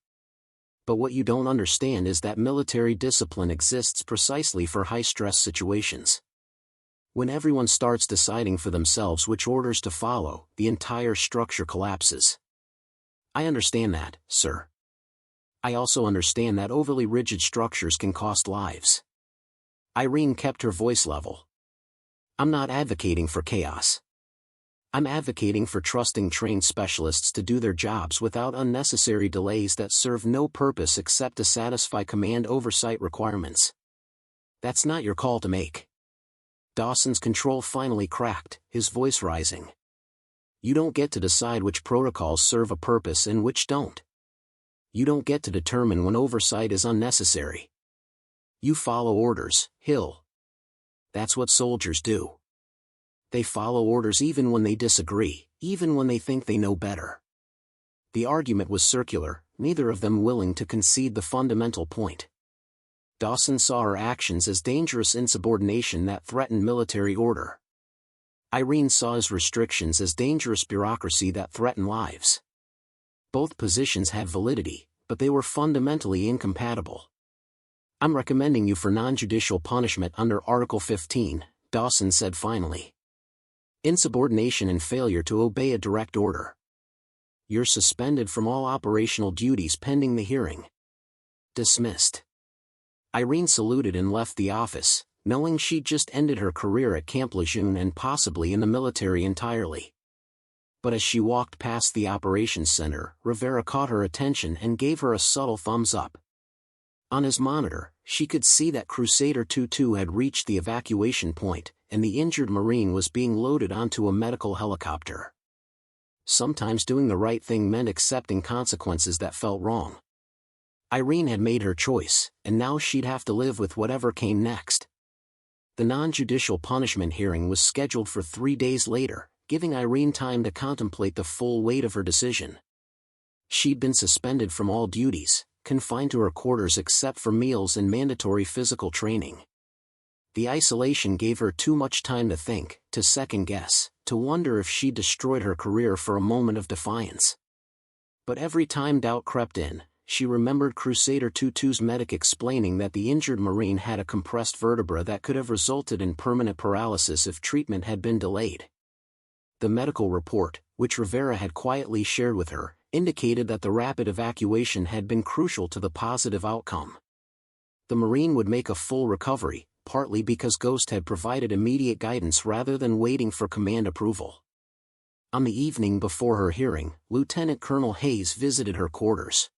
[SPEAKER 1] But what you don't understand is that military discipline exists precisely for high-stress situations. When everyone starts deciding for themselves which orders to follow, the entire structure collapses. I understand that, sir. I also understand that overly rigid structures can cost lives. Irene kept her voice level. I'm not advocating for chaos. I'm advocating for trusting trained specialists to do their jobs without unnecessary delays that serve no purpose except to satisfy command oversight requirements. That's not your call to make. Dawson's control finally cracked, his voice rising. You don't get to decide which protocols serve a purpose and which don't. You don't get to determine when oversight is unnecessary. You follow orders, Hill. That's what soldiers do. They follow orders even when they disagree, even when they think they know better. The argument was circular, neither of them willing to concede the fundamental point. Dawson saw her actions as dangerous insubordination that threatened military order. Irene saw his restrictions as dangerous bureaucracy that threatened lives. Both positions had validity, but they were fundamentally incompatible. I'm recommending you for non-judicial punishment under Article 15, Dawson said finally. Insubordination and failure to obey a direct order. You're suspended from all operational duties pending the hearing. Dismissed. Irene saluted and left the office, knowing she'd just ended her career at Camp Lejeune and possibly in the military entirely. But as she walked past the operations center, Rivera caught her attention and gave her a subtle thumbs up. On his monitor, she could see that Crusader 22 had reached the evacuation point, and the injured Marine was being loaded onto a medical helicopter. Sometimes doing the right thing meant accepting consequences that felt wrong. Irene had made her choice, and now she'd have to live with whatever came next. The non-judicial punishment hearing was scheduled for 3 days later, giving Irene time to contemplate the full weight of her decision. She'd been suspended from all duties, confined to her quarters except for meals and mandatory physical training. The isolation gave her too much time to think, to second-guess, to wonder if she'd destroyed her career for a moment of defiance. But every time doubt crept in, she remembered Crusader 22's medic explaining that the injured Marine had a compressed vertebra that could have resulted in permanent paralysis if treatment had been delayed. The medical report, which Rivera had quietly shared with her, indicated that the rapid evacuation had been crucial to the positive outcome. The Marine would make a full recovery, partly because Ghost had provided immediate guidance rather than waiting for command approval. On the evening before her hearing, Lieutenant Colonel Hayes visited her quarters.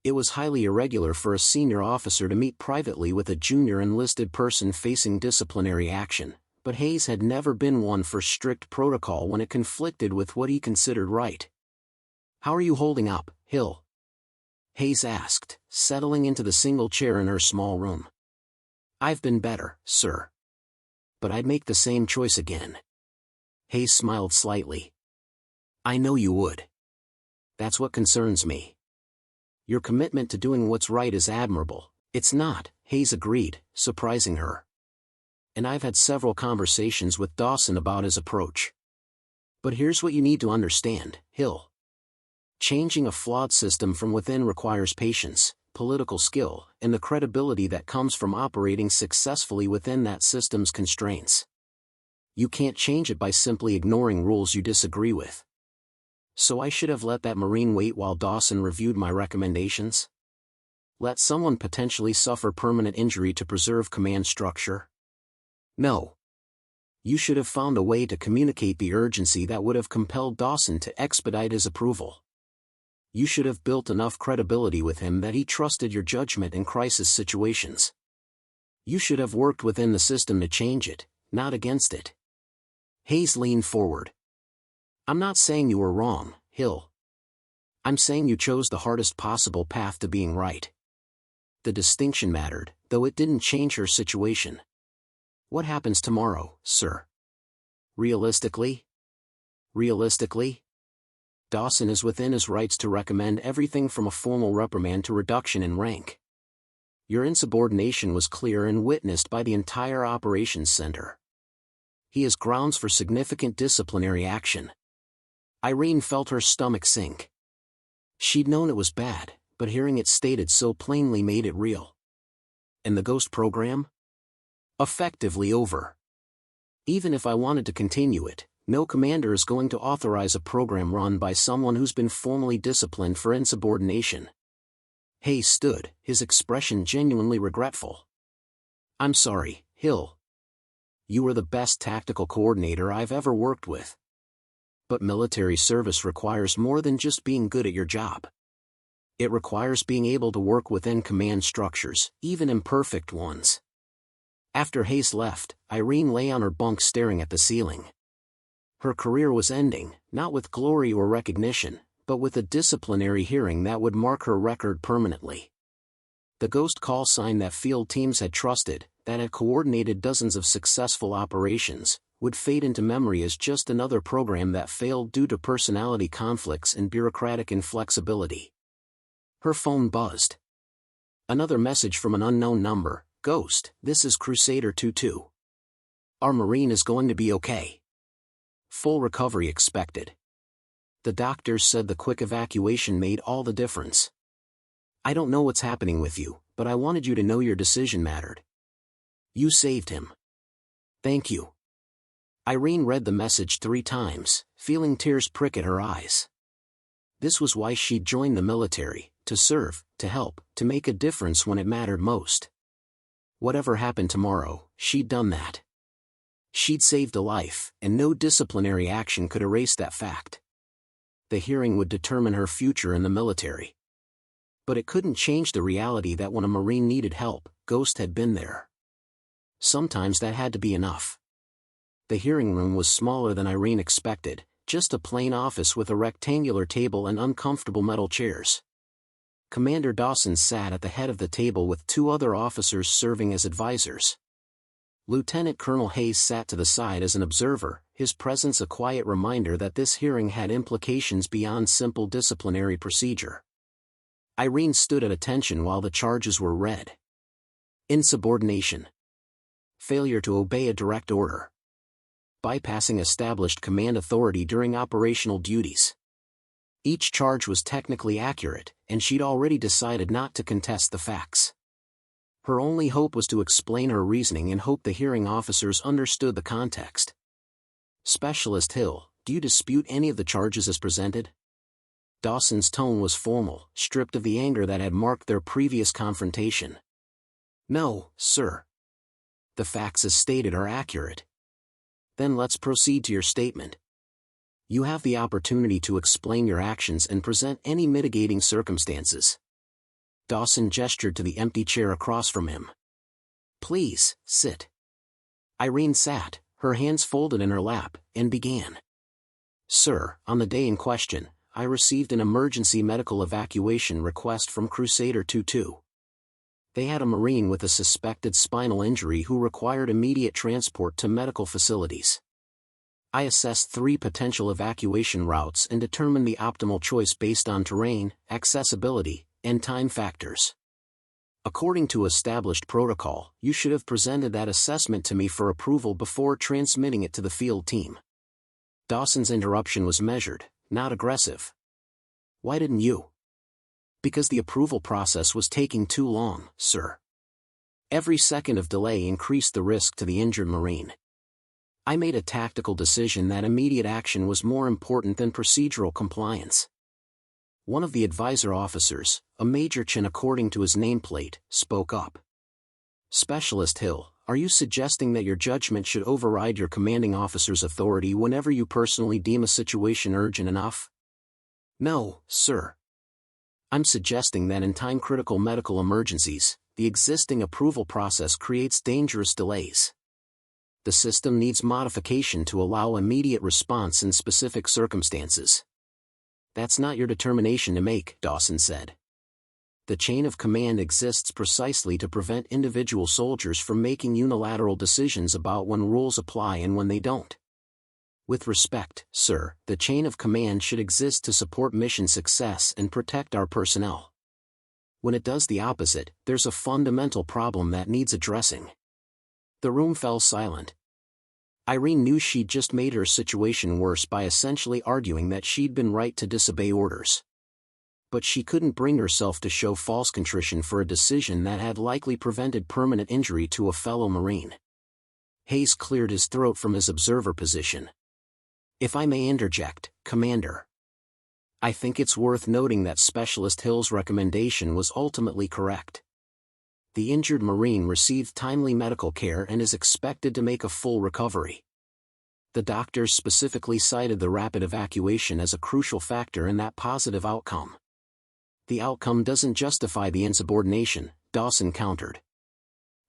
[SPEAKER 1] It was highly irregular for a senior officer to meet privately with a junior enlisted person facing disciplinary action, but Hayes had never been one for strict protocol when it conflicted with what he considered right. "How are you holding up, Hill?" Hayes asked, settling into the single chair in her small room. "I've been better, sir. But I'd make the same choice again." Hayes smiled slightly. "I know you would. That's what concerns me. Your commitment to doing what's right is admirable." "It's not," Hayes agreed, surprising her. "And I've had several conversations with Dawson about his approach. But here's what you need to understand, Hill. Changing a flawed system from within requires patience, political skill, and the credibility that comes from operating successfully within that system's constraints. You can't change it by simply ignoring rules you disagree with. So I should have let that Marine wait while Dawson reviewed my recommendations? Let someone potentially suffer permanent injury to preserve command structure? No. You should have found a way to communicate the urgency that would have compelled Dawson to expedite his approval. You should have built enough credibility with him that he trusted your judgment in crisis situations. You should have worked within the system to change it, not against it." Hayes leaned forward. "I'm not saying you were wrong, Hill. I'm saying you chose the hardest possible path to being right. The distinction mattered, though it didn't change her situation. What happens tomorrow, sir? Realistically? Dawson is within his rights to recommend everything from a formal reprimand to reduction in rank. Your insubordination was clear and witnessed by the entire operations center. He has grounds for significant disciplinary action." Irene felt her stomach sink. She'd known it was bad, but hearing it stated so plainly made it real. And the Ghost program? Effectively over. Even if I wanted to continue it, no commander is going to authorize a program run by someone who's been formally disciplined for insubordination. Hayes stood, his expression genuinely regretful. "I'm sorry, Hill. You were the best tactical coordinator I've ever worked with. But military service requires more than just being good at your job. It requires being able to work within command structures, even imperfect ones. After Hayes left, Irene lay on her bunk staring at the ceiling. Her career was ending, not with glory or recognition, but with a disciplinary hearing that would mark her record permanently. The ghost call sign that field teams had trusted, that had coordinated dozens of successful operations, would fade into memory as just another program that failed due to personality conflicts and bureaucratic inflexibility. Her phone buzzed. Another message from an unknown number. Ghost, this is Crusader 22. Our Marine is going to be okay. Full recovery expected. The doctors said the quick evacuation made all the difference. I don't know what's happening with you, but I wanted you to know your decision mattered. You saved him. Thank you. Irene read the message 3 times, feeling tears prick at her eyes. This was why she'd joined the military, to serve, to help, to make a difference when it mattered most. Whatever happened tomorrow, she'd done that. She'd saved a life, and no disciplinary action could erase that fact. The hearing would determine her future in the military. But it couldn't change the reality that when a Marine needed help, Ghost had been there. Sometimes that had to be enough. The hearing room was smaller than Irene expected, just a plain office with a rectangular table and uncomfortable metal chairs. Commander Dawson sat at the head of the table with 2 other officers serving as advisors. Lieutenant Colonel Hayes sat to the side as an observer, his presence a quiet reminder that this hearing had implications beyond simple disciplinary procedure. Irene stood at attention while the charges were read. Insubordination. Failure to obey a direct order. Bypassing established command authority during operational duties. Each charge was technically accurate, and she'd already decided not to contest the facts. Her only hope was to explain her reasoning and hope the hearing officers understood the context. Specialist Hill, do you dispute any of the charges as presented? Dawson's tone was formal, stripped of the anger that had marked their previous confrontation. No, sir. The facts as stated are accurate. Then let's proceed to your statement. You have the opportunity to explain your actions and present any mitigating circumstances. Dawson gestured to the empty chair across from him. Please, sit. Irene sat, her hands folded in her lap, and began. Sir, on the day in question, I received an emergency medical evacuation request from Crusader 22. They had a Marine with a suspected spinal injury who required immediate transport to medical facilities. I assessed 3 potential evacuation routes and determined the optimal choice based on terrain, accessibility, and time factors. According to established protocol, you should have presented that assessment to me for approval before transmitting it to the field team. Dawson's interruption was measured, not aggressive. Why didn't you? Because the approval process was taking too long, sir. Every second of delay increased the risk to the injured Marine. I made a tactical decision that immediate action was more important than procedural compliance. One of the advisor officers, a Major Chin according to his nameplate, spoke up. Specialist Hill, are you suggesting that your judgment should override your commanding officer's authority whenever you personally deem a situation urgent enough? No, sir. I'm suggesting that in time-critical medical emergencies, the existing approval process creates dangerous delays. The system needs modification to allow immediate response in specific circumstances. That's not your determination to make, Dawson said. The chain of command exists precisely to prevent individual soldiers from making unilateral decisions about when rules apply and when they don't. With respect, sir, the chain of command should exist to support mission success and protect our personnel. When it does the opposite, there's a fundamental problem that needs addressing. The room fell silent. Irene knew she'd just made her situation worse by essentially arguing that she'd been right to disobey orders. But she couldn't bring herself to show false contrition for a decision that had likely prevented permanent injury to a fellow Marine. Hayes cleared his throat from his observer position. If I may interject, Commander. I think it's worth noting that Specialist Hill's recommendation was ultimately correct. The injured Marine received timely medical care and is expected to make a full recovery. The doctors specifically cited the rapid evacuation as a crucial factor in that positive outcome. The outcome doesn't justify the insubordination, Dawson countered.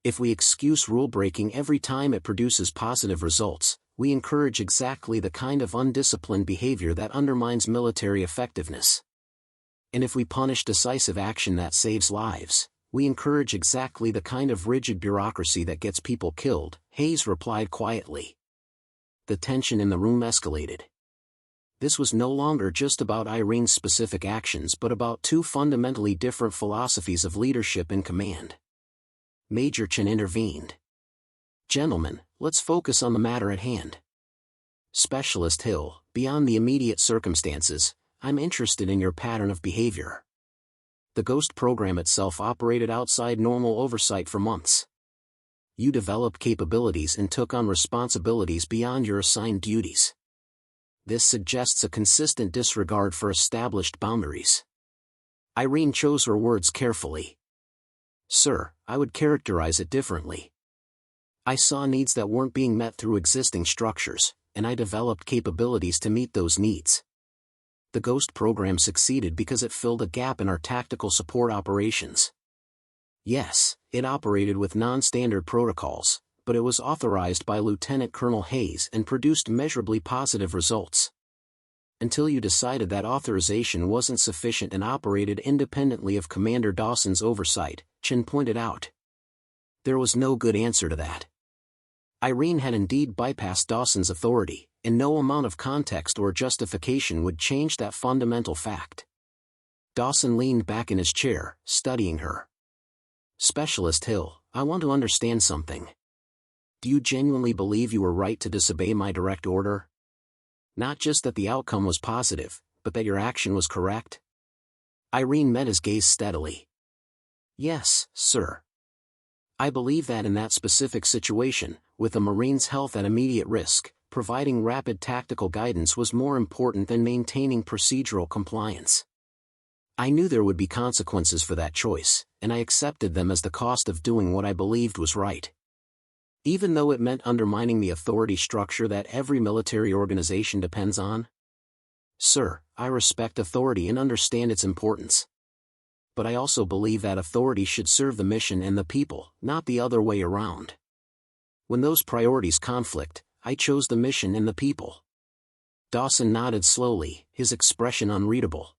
[SPEAKER 1] If we excuse rule-breaking every time it produces positive results, we encourage exactly the kind of undisciplined behavior that undermines military effectiveness. And if we punish decisive action that saves lives, we encourage exactly the kind of rigid bureaucracy that gets people killed, Hayes replied quietly. The tension in the room escalated. This was no longer just about Irene's specific actions but about two fundamentally different philosophies of leadership and command. Major Chen intervened. Gentlemen, let's focus on the matter at hand. Specialist Hill, beyond the immediate circumstances, I'm interested in your pattern of behavior. The Ghost program itself operated outside normal oversight for months. You developed capabilities and took on responsibilities beyond your assigned duties. This suggests a consistent disregard for established boundaries. Irene chose her words carefully. Sir, I would characterize it differently. I saw needs that weren't being met through existing structures, and I developed capabilities to meet those needs. The Ghost program succeeded because it filled a gap in our tactical support operations. Yes, it operated with non-standard protocols, but it was authorized by Lieutenant Colonel Hayes and produced measurably positive results. Until you decided that authorization wasn't sufficient and operated independently of Commander Dawson's oversight, Chen pointed out. There was no good answer to that. Irene had indeed bypassed Dawson's authority, and no amount of context or justification would change that fundamental fact. Dawson leaned back in his chair, studying her. Specialist Hill, I want to understand something. Do you genuinely believe you were right to disobey my direct order? Not just that the outcome was positive, but that your action was correct? Irene met his gaze steadily. Yes, sir. I believe that in that specific situation, with a Marine's health at immediate risk, providing rapid tactical guidance was more important than maintaining procedural compliance. I knew there would be consequences for that choice, and I accepted them as the cost of doing what I believed was right. Even though it meant undermining the authority structure that every military organization depends on? Sir, I respect authority and understand its importance. But I also believe that authority should serve the mission and the people, not the other way around. When those priorities conflict, I chose the mission and the people. Dawson nodded slowly, his expression unreadable.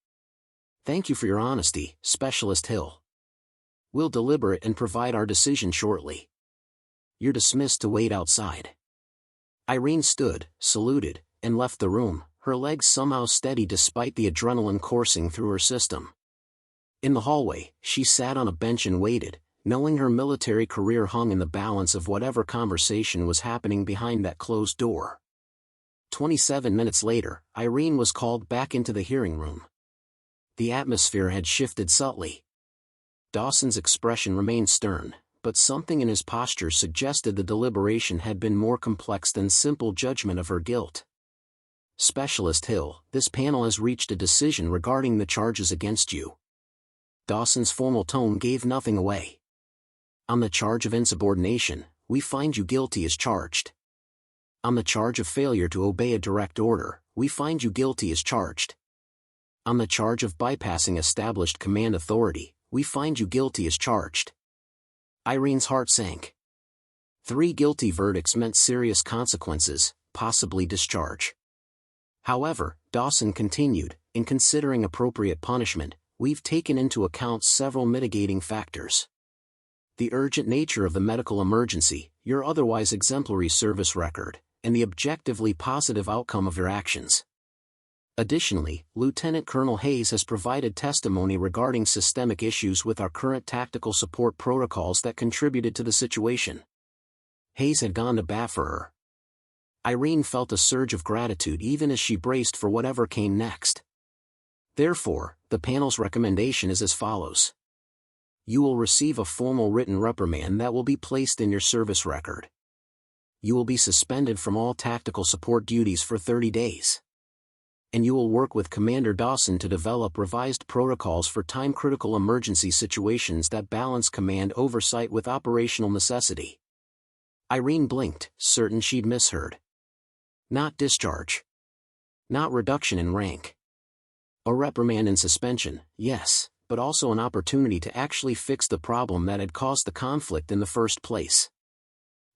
[SPEAKER 1] Thank you for your honesty, Specialist Hill. We'll deliberate and provide our decision shortly. You're dismissed to wait outside. Irene stood, saluted, and left the room, her legs somehow steady despite the adrenaline coursing through her system. In the hallway, she sat on a bench and waited, knowing her military career hung in the balance of whatever conversation was happening behind that closed door. 27 minutes later, Irene was called back into the hearing room. The atmosphere had shifted subtly. Dawson's expression remained stern, but something in his posture suggested the deliberation had been more complex than simple judgment of her guilt. Specialist Hill, this panel has reached a decision regarding the charges against you. Dawson's formal tone gave nothing away. On the charge of insubordination, we find you guilty as charged. On the charge of failure to obey a direct order, we find you guilty as charged. On the charge of bypassing established command authority, we find you guilty as charged. Irene's heart sank. 3 guilty verdicts meant serious consequences, possibly discharge. However, Dawson continued, in considering appropriate punishment, we've taken into account several mitigating factors. The urgent nature of the medical emergency, your otherwise exemplary service record, and the objectively positive outcome of your actions. Additionally, Lieutenant Colonel Hayes has provided testimony regarding systemic issues with our current tactical support protocols that contributed to the situation. Hayes had gone to bat for her. Irene felt a surge of gratitude even as she braced for whatever came next. Therefore, the panel's recommendation is as follows. You will receive a formal written reprimand that will be placed in your service record. You will be suspended from all tactical support duties for 30 days. And you will work with Commander Dawson to develop revised protocols for time-critical emergency situations that balance command oversight with operational necessity. Irene blinked, certain she'd misheard. Not discharge. Not reduction in rank. A reprimand and suspension, yes, but also an opportunity to actually fix the problem that had caused the conflict in the first place.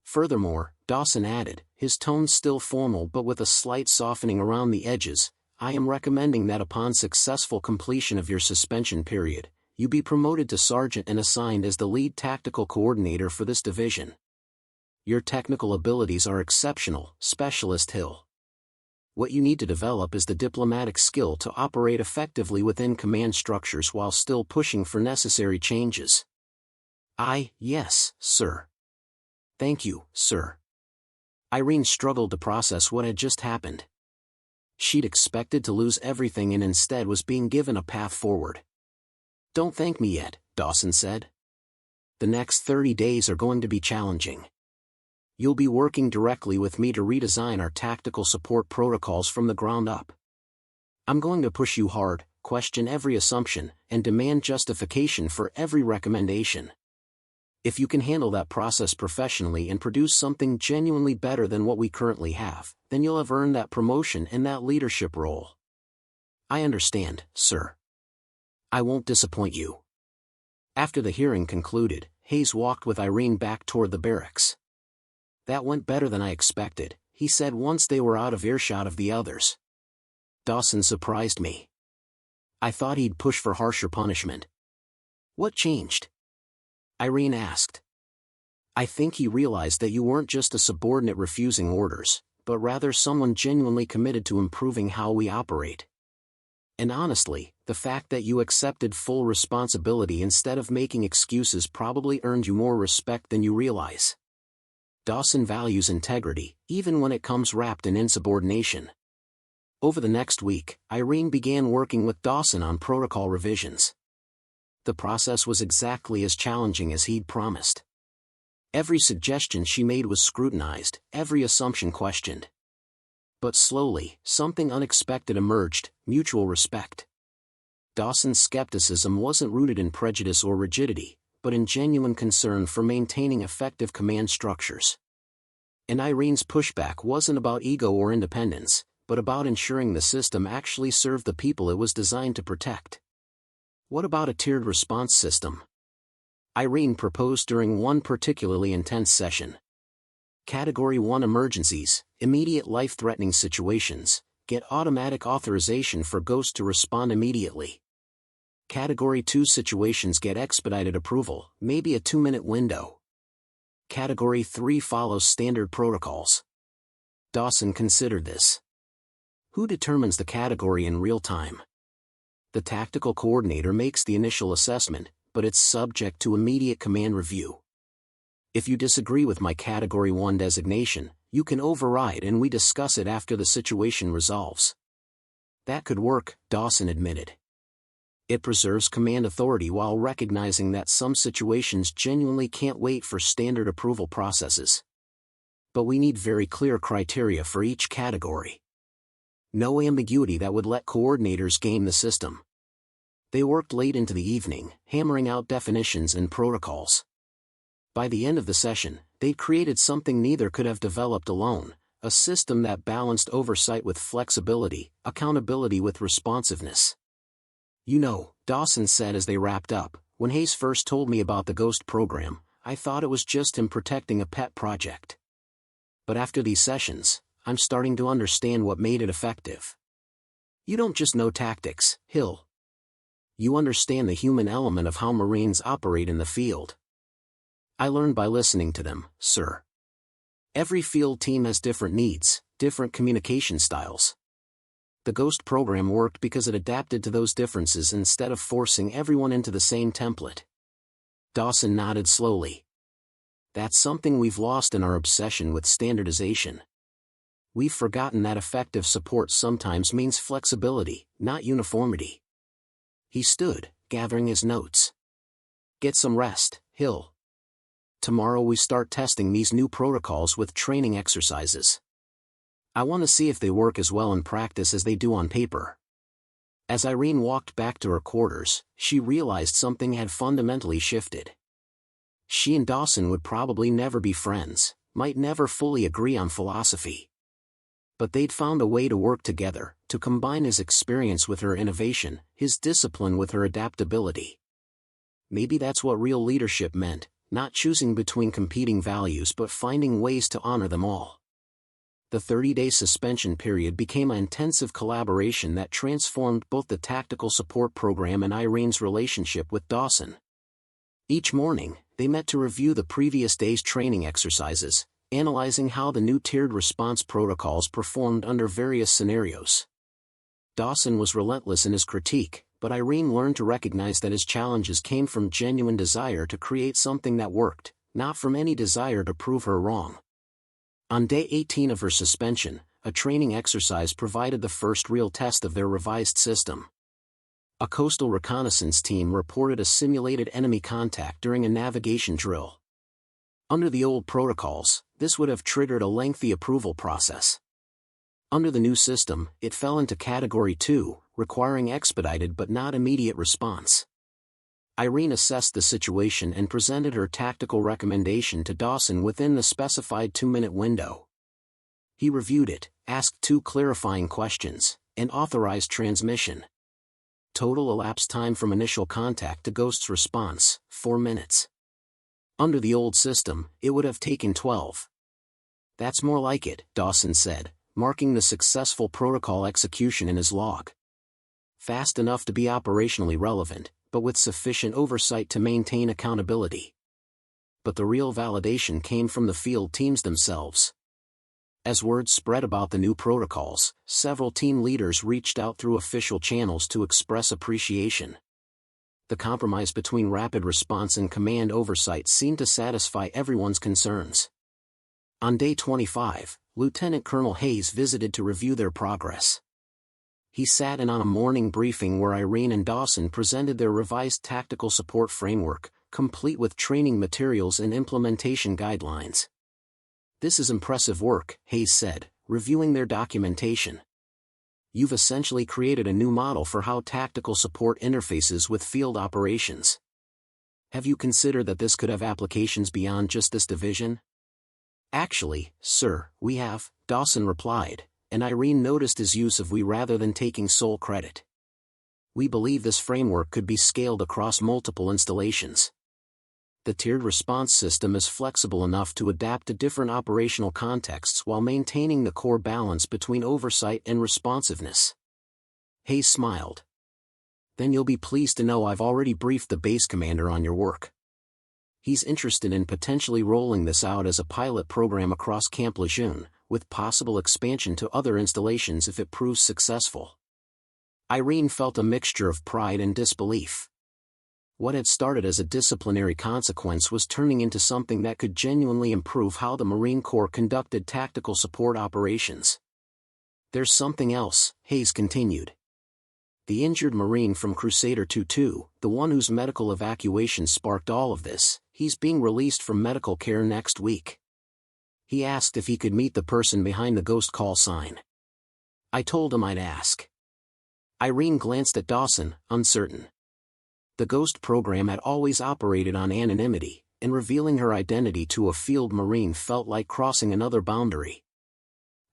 [SPEAKER 1] Furthermore, Dawson added, his tone still formal but with a slight softening around the edges, I am recommending that upon successful completion of your suspension period, you be promoted to sergeant and assigned as the lead tactical coordinator for this division. Your technical abilities are exceptional, Specialist Hill. What you need to develop is the diplomatic skill to operate effectively within command structures while still pushing for necessary changes. Yes, sir. Thank you, sir. Irene struggled to process what had just happened. She'd expected to lose everything and instead was being given a path forward. Don't thank me yet, Dawson said. The next 30 days are going to be challenging. You'll be working directly with me to redesign our tactical support protocols from the ground up. I'm going to push you hard, question every assumption, and demand justification for every recommendation. If you can handle that process professionally and produce something genuinely better than what we currently have, then you'll have earned that promotion and that leadership role. I understand, sir. I won't disappoint you. After the hearing concluded, Hayes walked with Irene back toward the barracks. That went better than I expected, he said once they were out of earshot of the others. Dawson surprised me. I thought he'd push for harsher punishment. What changed? Irene asked. I think he realized that you weren't just a subordinate refusing orders, but rather someone genuinely committed to improving how we operate. And honestly, the fact that you accepted full responsibility instead of making excuses probably earned you more respect than you realize. Dawson values integrity, even when it comes wrapped in insubordination. Over the next week, Irene began working with Dawson on protocol revisions. The process was exactly as challenging as he'd promised. Every suggestion she made was scrutinized, every assumption questioned. But slowly, something unexpected emerged: mutual respect. Dawson's skepticism wasn't rooted in prejudice or rigidity, but in genuine concern for maintaining effective command structures. And Irene's pushback wasn't about ego or independence, but about ensuring the system actually served the people it was designed to protect. What about a tiered response system? Irene proposed during one particularly intense session. Category 1 emergencies, immediate life-threatening situations, get automatic authorization for Ghost to respond immediately. Category 2 situations get expedited approval, maybe a 2-minute window. Category 3 follows standard protocols. Dawson considered this. Who determines the category in real time? The tactical coordinator makes the initial assessment, but it's subject to immediate command review. If you disagree with my Category 1 designation, you can override and we discuss it after the situation resolves. That could work, Dawson admitted. It preserves command authority while recognizing that some situations genuinely can't wait for standard approval processes. But we need very clear criteria for each category. No ambiguity that would let coordinators game the system. They worked late into the evening, hammering out definitions and protocols. By the end of the session, they'd created something neither could have developed alone: a system that balanced oversight with flexibility, accountability with responsiveness. You know, Dawson said as they wrapped up, when Hayes first told me about the Ghost program, I thought it was just him protecting a pet project. But after these sessions, I'm starting to understand what made it effective. You don't just know tactics, Hill. You understand the human element of how Marines operate in the field. I learned by listening to them, sir. Every field team has different needs, different communication styles. The Ghost program worked because it adapted to those differences instead of forcing everyone into the same template. Dawson nodded slowly. That's something we've lost in our obsession with standardization. We've forgotten that effective support sometimes means flexibility, not uniformity. He stood, gathering his notes. Get some rest, Hill. Tomorrow we start testing these new protocols with training exercises. I want to see if they work as well in practice as they do on paper. As Irene walked back to her quarters, she realized something had fundamentally shifted. She and Dawson would probably never be friends, might never fully agree on philosophy. But they'd found a way to work together, to combine his experience with her innovation, his discipline with her adaptability. Maybe that's what real leadership meant, not choosing between competing values but finding ways to honor them all. The 30-day suspension period became an intensive collaboration that transformed both the tactical support program and Irene's relationship with Dawson. Each morning, they met to review the previous day's training exercises, analyzing how the new tiered response protocols performed under various scenarios. Dawson was relentless in his critique, but Irene learned to recognize that his challenges came from genuine desire to create something that worked, not from any desire to prove her wrong. On day 18 of her suspension, a training exercise provided the first real test of their revised system. A coastal reconnaissance team reported a simulated enemy contact during a navigation drill. Under the old protocols, this would have triggered a lengthy approval process. Under the new system, it fell into Category 2, requiring expedited but not immediate response. Irene assessed the situation and presented her tactical recommendation to Dawson within the specified 2-minute window. He reviewed it, asked 2 clarifying questions, and authorized transmission. Total elapsed time from initial contact to Ghost's response, 4 minutes. Under the old system, it would have taken 12. "That's more like it," Dawson said, marking the successful protocol execution in his log. Fast enough to be operationally relevant, but with sufficient oversight to maintain accountability. But the real validation came from the field teams themselves. As word spread about the new protocols, several team leaders reached out through official channels to express appreciation. The compromise between rapid response and command oversight seemed to satisfy everyone's concerns. On day 25, Lieutenant Colonel Hayes visited to review their progress. He sat in on a morning briefing where Irene and Dawson presented their revised tactical support framework, complete with training materials and implementation guidelines. "This is impressive work," Hayes said, reviewing their documentation. "You've essentially created a new model for how tactical support interfaces with field operations. Have you considered that this could have applications beyond just this division?" "Actually, sir, we have," Dawson replied, and Irene noticed his use of "we" rather than taking sole credit. "We believe this framework could be scaled across multiple installations. The tiered response system is flexible enough to adapt to different operational contexts while maintaining the core balance between oversight and responsiveness." Hayes smiled. "Then you'll be pleased to know I've already briefed the base commander on your work. He's interested in potentially rolling this out as a pilot program across Camp Lejeune, with possible expansion to other installations if it proves successful." Irene felt a mixture of pride and disbelief. What had started as a disciplinary consequence was turning into something that could genuinely improve how the Marine Corps conducted tactical support operations. "There's something else," Hayes continued. "The injured Marine from Crusader 2-2, the one whose medical evacuation sparked all of this, he's being released from medical care next week. He asked if he could meet the person behind the Ghost call sign. I told him I'd ask." Irene glanced at Dawson, uncertain. The Ghost program had always operated on anonymity, and revealing her identity to a field Marine felt like crossing another boundary.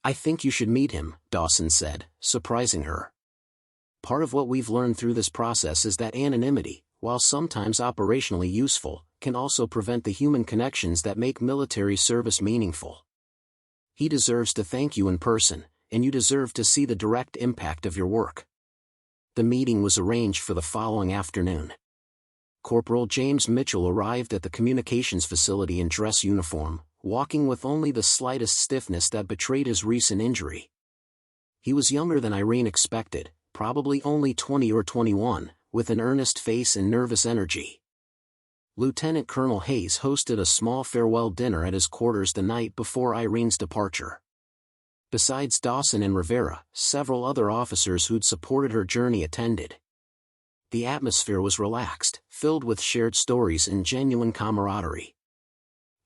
[SPEAKER 1] "I think you should meet him," Dawson said, surprising her. "Part of what we've learned through this process is that anonymity, while sometimes operationally useful, can also prevent the human connections that make military service meaningful. He deserves to thank you in person, and you deserve to see the direct impact of your work." The meeting was arranged for the following afternoon. Corporal James Mitchell arrived at the communications facility in dress uniform, walking with only the slightest stiffness that betrayed his recent injury. He was younger than Irene expected, probably only 20 or 21, with an earnest face and nervous energy. Lieutenant Colonel Hayes hosted a small farewell dinner at his quarters the night before Irene's departure. Besides Dawson and Rivera, several other officers who'd supported her journey attended. The atmosphere was relaxed, filled with shared stories and genuine camaraderie.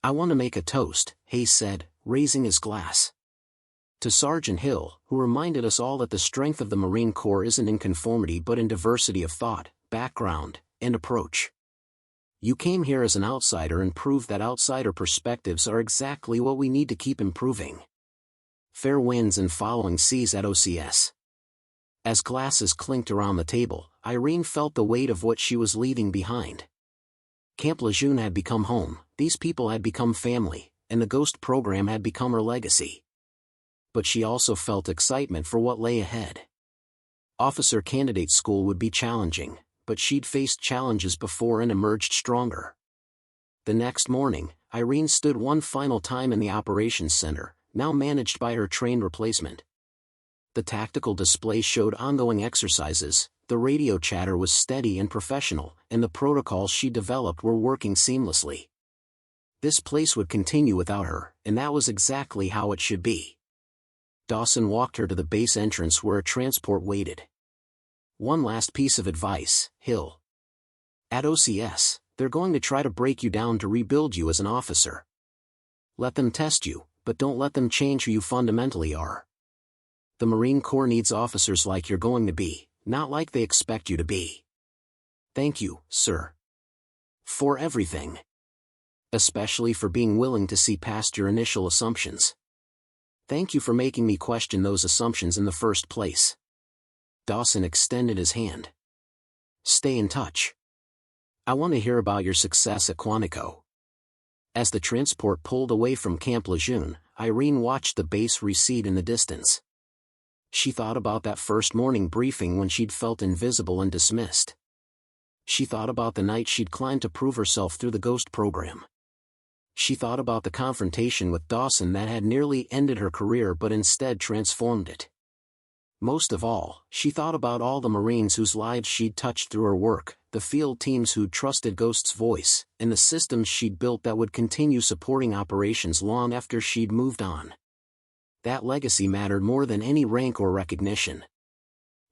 [SPEAKER 1] "I want to make a toast," Hayes said, raising his glass. "To Sergeant Hill, who reminded us all that the strength of the Marine Corps isn't in conformity but in diversity of thought, background, and approach. You came here as an outsider and proved that outsider perspectives are exactly what we need to keep improving." Fair winds and following seas at OCS. As glasses clinked around the table, Irene felt the weight of what she was leaving behind. Camp Lejeune had become home, these people had become family, and the Ghost program had become her legacy. But she also felt excitement for what lay ahead. Officer Candidate School would be challenging, but she'd faced challenges before and emerged stronger. The next morning, Irene stood one final time in the operations center, now managed by her trained replacement. The tactical display showed ongoing exercises, the radio chatter was steady and professional, and the protocols she developed were working seamlessly. This place would continue without her, and that was exactly how it should be. Dawson walked her to the base entrance where a transport waited. One last piece of advice, Hill. At OCS, they're going to try to break you down to rebuild you as an officer. Let them test you, but don't let them change who you fundamentally are. The Marine Corps needs officers like you're going to be, not like they expect you to be. Thank you, sir. For everything. Especially for being willing to see past your initial assumptions. Thank you for making me question those assumptions in the first place. Dawson extended his hand. Stay in touch. I want to hear about your success at Quantico. As the transport pulled away from Camp Lejeune, Irene watched the base recede in the distance. She thought about that first morning briefing when she'd felt invisible and dismissed. She thought about the night she'd climbed to prove herself through the Ghost program. She thought about the confrontation with Dawson that had nearly ended her career but instead transformed it. Most of all, she thought about all the Marines whose lives she'd touched through her work, the field teams who'd trusted Ghost's voice, and the systems she'd built that would continue supporting operations long after she'd moved on. That legacy mattered more than any rank or recognition.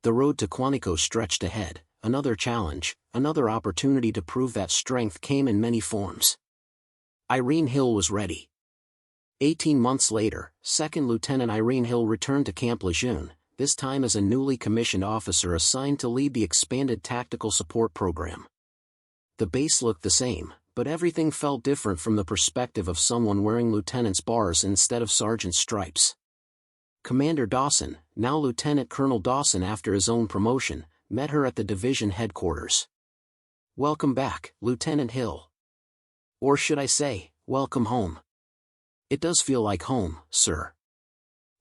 [SPEAKER 1] The road to Quantico stretched ahead, another challenge, another opportunity to prove that strength came in many forms. Irene Hill was ready. 18 months later, 2nd Lieutenant Irene Hill returned to Camp Lejeune, this time as a newly commissioned officer assigned to lead the expanded tactical support program. The base looked the same, but everything felt different from the perspective of someone wearing lieutenant's bars instead of sergeant's stripes. Commander Dawson, now Lieutenant Colonel Dawson after his own promotion, met her at the division headquarters. Welcome back, Lieutenant Hill. Or should I say, welcome home. It does feel like home, sir.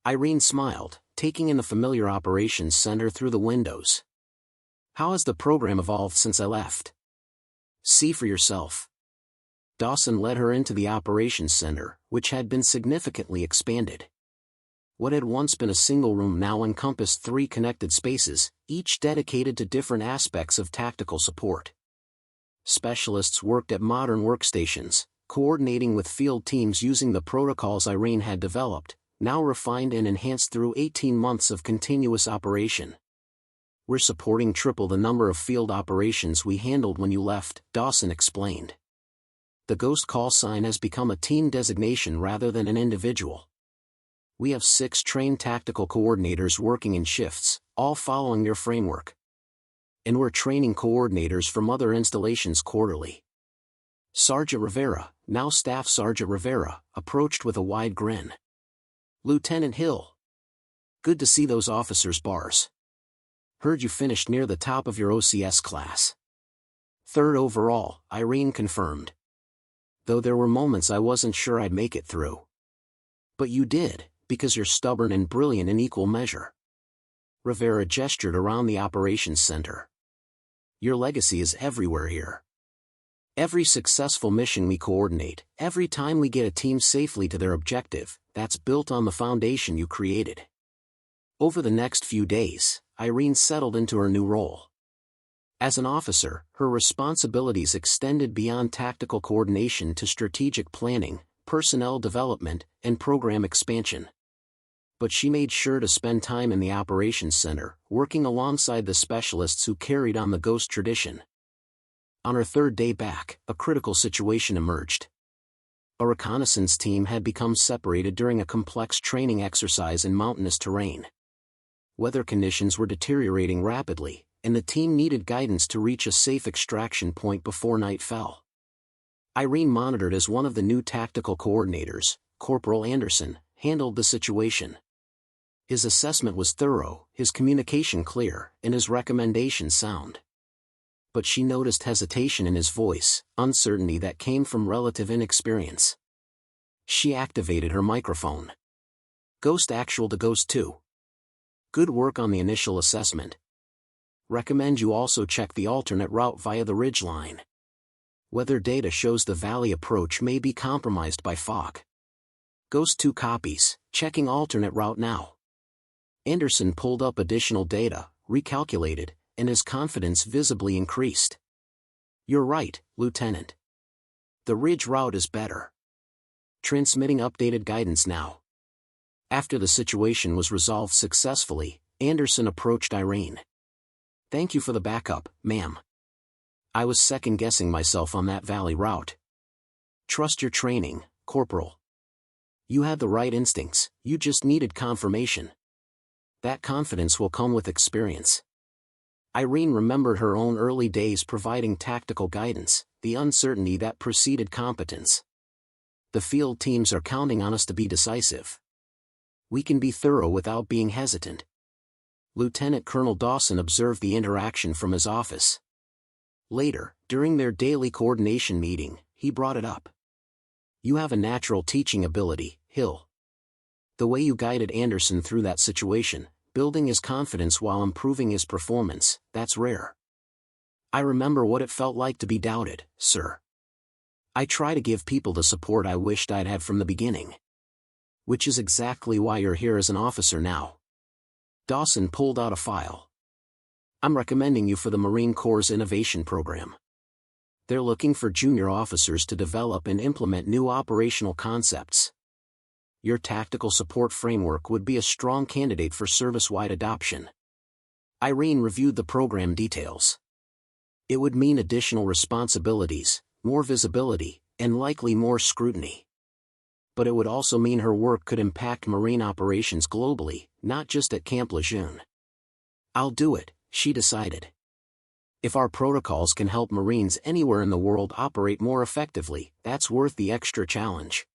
[SPEAKER 1] Irene smiled, taking in the familiar operations center through the windows. How has the program evolved since I left? See for yourself. Dawson led her into the operations center, which had been significantly expanded. What had once been a single room now encompassed 3 connected spaces, each dedicated to different aspects of tactical support. Specialists worked at modern workstations, coordinating with field teams using the protocols Irene had developed, now refined and enhanced through 18 months of continuous operation. We're supporting triple the number of field operations we handled when you left, Dawson explained. The Ghost call sign has become a team designation rather than an individual. We have 6 trained tactical coordinators working in shifts, all following your framework. And we're training coordinators from other installations quarterly. Sergeant Rivera, now Staff Sergeant Rivera, approached with a wide grin. Lieutenant Hill. Good to see those officers' bars. Heard you finished near the top of your OCS class. 3rd overall, Irene confirmed. Though there were moments I wasn't sure I'd make it through. But you did, because you're stubborn and brilliant in equal measure. Rivera gestured around the operations center. Your legacy is everywhere here. Every successful mission we coordinate, every time we get a team safely to their objective, that's built on the foundation you created. Over the next few days, Irene settled into her new role. As an officer, her responsibilities extended beyond tactical coordination to strategic planning, personnel development, and program expansion. But she made sure to spend time in the operations center, working alongside the specialists who carried on the Ghost tradition. On her 3rd day back, a critical situation emerged. A reconnaissance team had become separated during a complex training exercise in mountainous terrain. Weather conditions were deteriorating rapidly, and the team needed guidance to reach a safe extraction point before night fell. Irene monitored as one of the new tactical coordinators, Corporal Anderson, handled the situation. His assessment was thorough, his communication clear, and his recommendations sound. But she noticed hesitation in his voice, uncertainty that came from relative inexperience. She activated her microphone. Ghost Actual to Ghost 2. Good work on the initial assessment. Recommend you also check the alternate route via the Ridge Line. Weather data shows the valley approach may be compromised by fog. Ghost 2 copies, checking alternate route now. Anderson pulled up additional data, recalculated, and his confidence visibly increased. You're right, Lieutenant. The Ridge route is better. Transmitting updated guidance now. After the situation was resolved successfully, Anderson approached Irene. Thank you for the backup, ma'am. I was second-guessing myself on that valley route. Trust your training, Corporal. You had the right instincts, you just needed confirmation. That confidence will come with experience. Irene remembered her own early days providing tactical guidance, the uncertainty that preceded competence. The field teams are counting on us to be decisive. We can be thorough without being hesitant. Lieutenant Colonel Dawson observed the interaction from his office. Later, during their daily coordination meeting, he brought it up. You have a natural teaching ability, Hill. The way you guided Anderson through that situation, building his confidence while improving his performance, that's rare. I remember what it felt like to be doubted, sir. I try to give people the support I wished I'd had from the beginning. Which is exactly why you're here as an officer now. Dawson pulled out a file. I'm recommending you for the Marine Corps' Innovation Program. They're looking for junior officers to develop and implement new operational concepts. Your tactical support framework would be a strong candidate for service-wide adoption. Irene reviewed the program details. It would mean additional responsibilities, more visibility, and likely more scrutiny. But it would also mean her work could impact Marine operations globally, not just at Camp Lejeune. I'll do it, she decided. If our protocols can help Marines anywhere in the world operate more effectively, that's worth the extra challenge.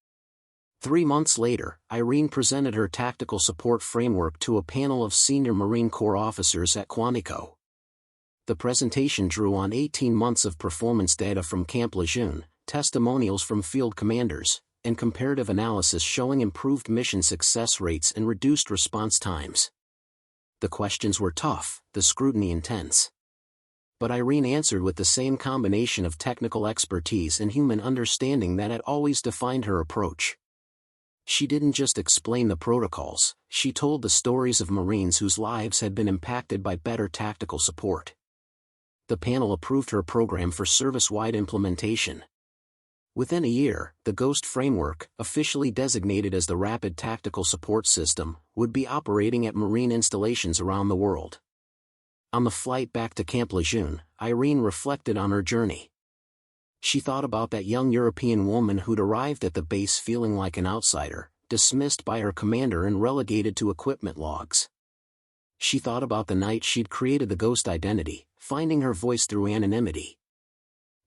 [SPEAKER 1] 3 months later, Irene presented her tactical support framework to a panel of senior Marine Corps officers at Quantico. The presentation drew on 18 months of performance data from Camp Lejeune, testimonials from field commanders, and comparative analysis showing improved mission success rates and reduced response times. The questions were tough, the scrutiny intense. But Irene answered with the same combination of technical expertise and human understanding that had always defined her approach. She didn't just explain the protocols, she told the stories of Marines whose lives had been impacted by better tactical support. The panel approved her program for service-wide implementation. Within a year, the GHOST framework, officially designated as the Rapid Tactical Support System, would be operating at Marine installations around the world. On the flight back to Camp Lejeune, Irene reflected on her journey. She thought about that young European woman who'd arrived at the base feeling like an outsider, dismissed by her commander and relegated to equipment logs. She thought about the night she'd created the GHOST identity, finding her voice through anonymity.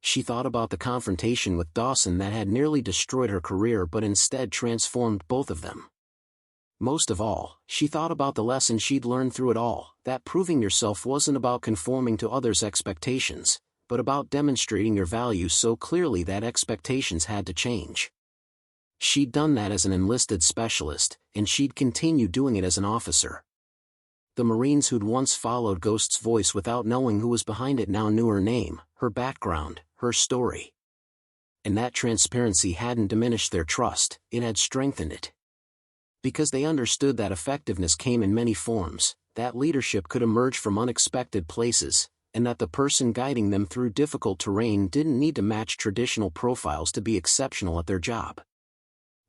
[SPEAKER 1] She thought about the confrontation with Dawson that had nearly destroyed her career but instead transformed both of them. Most of all, she thought about the lesson she'd learned through it all, that proving yourself wasn't about conforming to others' expectations, but about demonstrating your value so clearly that expectations had to change. She'd done that as an enlisted specialist, and she'd continue doing it as an officer. The Marines who'd once followed Ghost's voice without knowing who was behind it now knew her name, her background, her story. And that transparency hadn't diminished their trust, it had strengthened it. Because they understood that effectiveness came in many forms, that leadership could emerge from unexpected places, and that the person guiding them through difficult terrain didn't need to match traditional profiles to be exceptional at their job.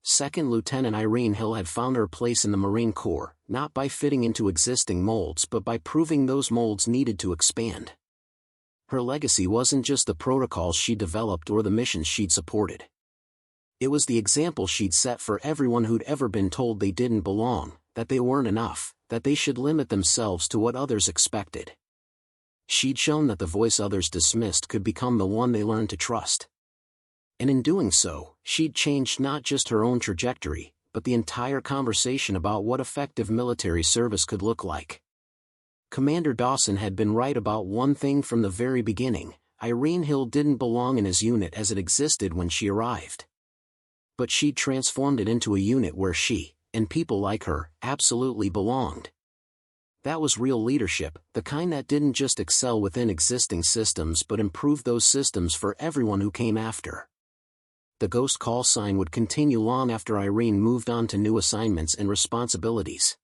[SPEAKER 1] Second Lieutenant Irene Hill had found her place in the Marine Corps, not by fitting into existing molds but by proving those molds needed to expand. Her legacy wasn't just the protocols she developed or the missions she'd supported. It was the example she'd set for everyone who'd ever been told they didn't belong, that they weren't enough, that they should limit themselves to what others expected. She'd shown that the voice others dismissed could become the one they learned to trust. And in doing so, she'd changed not just her own trajectory, but the entire conversation about what effective military service could look like. Commander Dawson had been right about one thing from the very beginning: Irene Hill didn't belong in his unit as it existed when she arrived. But she'd transformed it into a unit where she, and people like her, absolutely belonged. That was real leadership, the kind that didn't just excel within existing systems but improved those systems for everyone who came after. The Ghost call sign would continue long after Irene moved on to new assignments and responsibilities.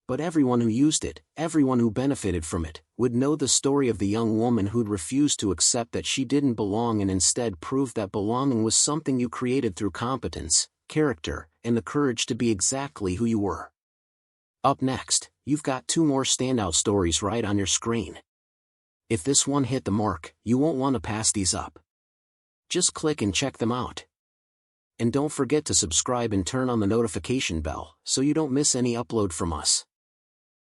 [SPEAKER 1] But everyone who used it, everyone who benefited from it, would know the story of the young woman who'd refused to accept that she didn't belong and instead proved that belonging was something you created through competence, character, and the courage to be exactly who you were. Up next, you've got 2 more standout stories right on your screen. If this one hit the mark, you won't want to pass these up. Just click and check them out. And don't forget to subscribe and turn on the notification bell so you don't miss any upload from us.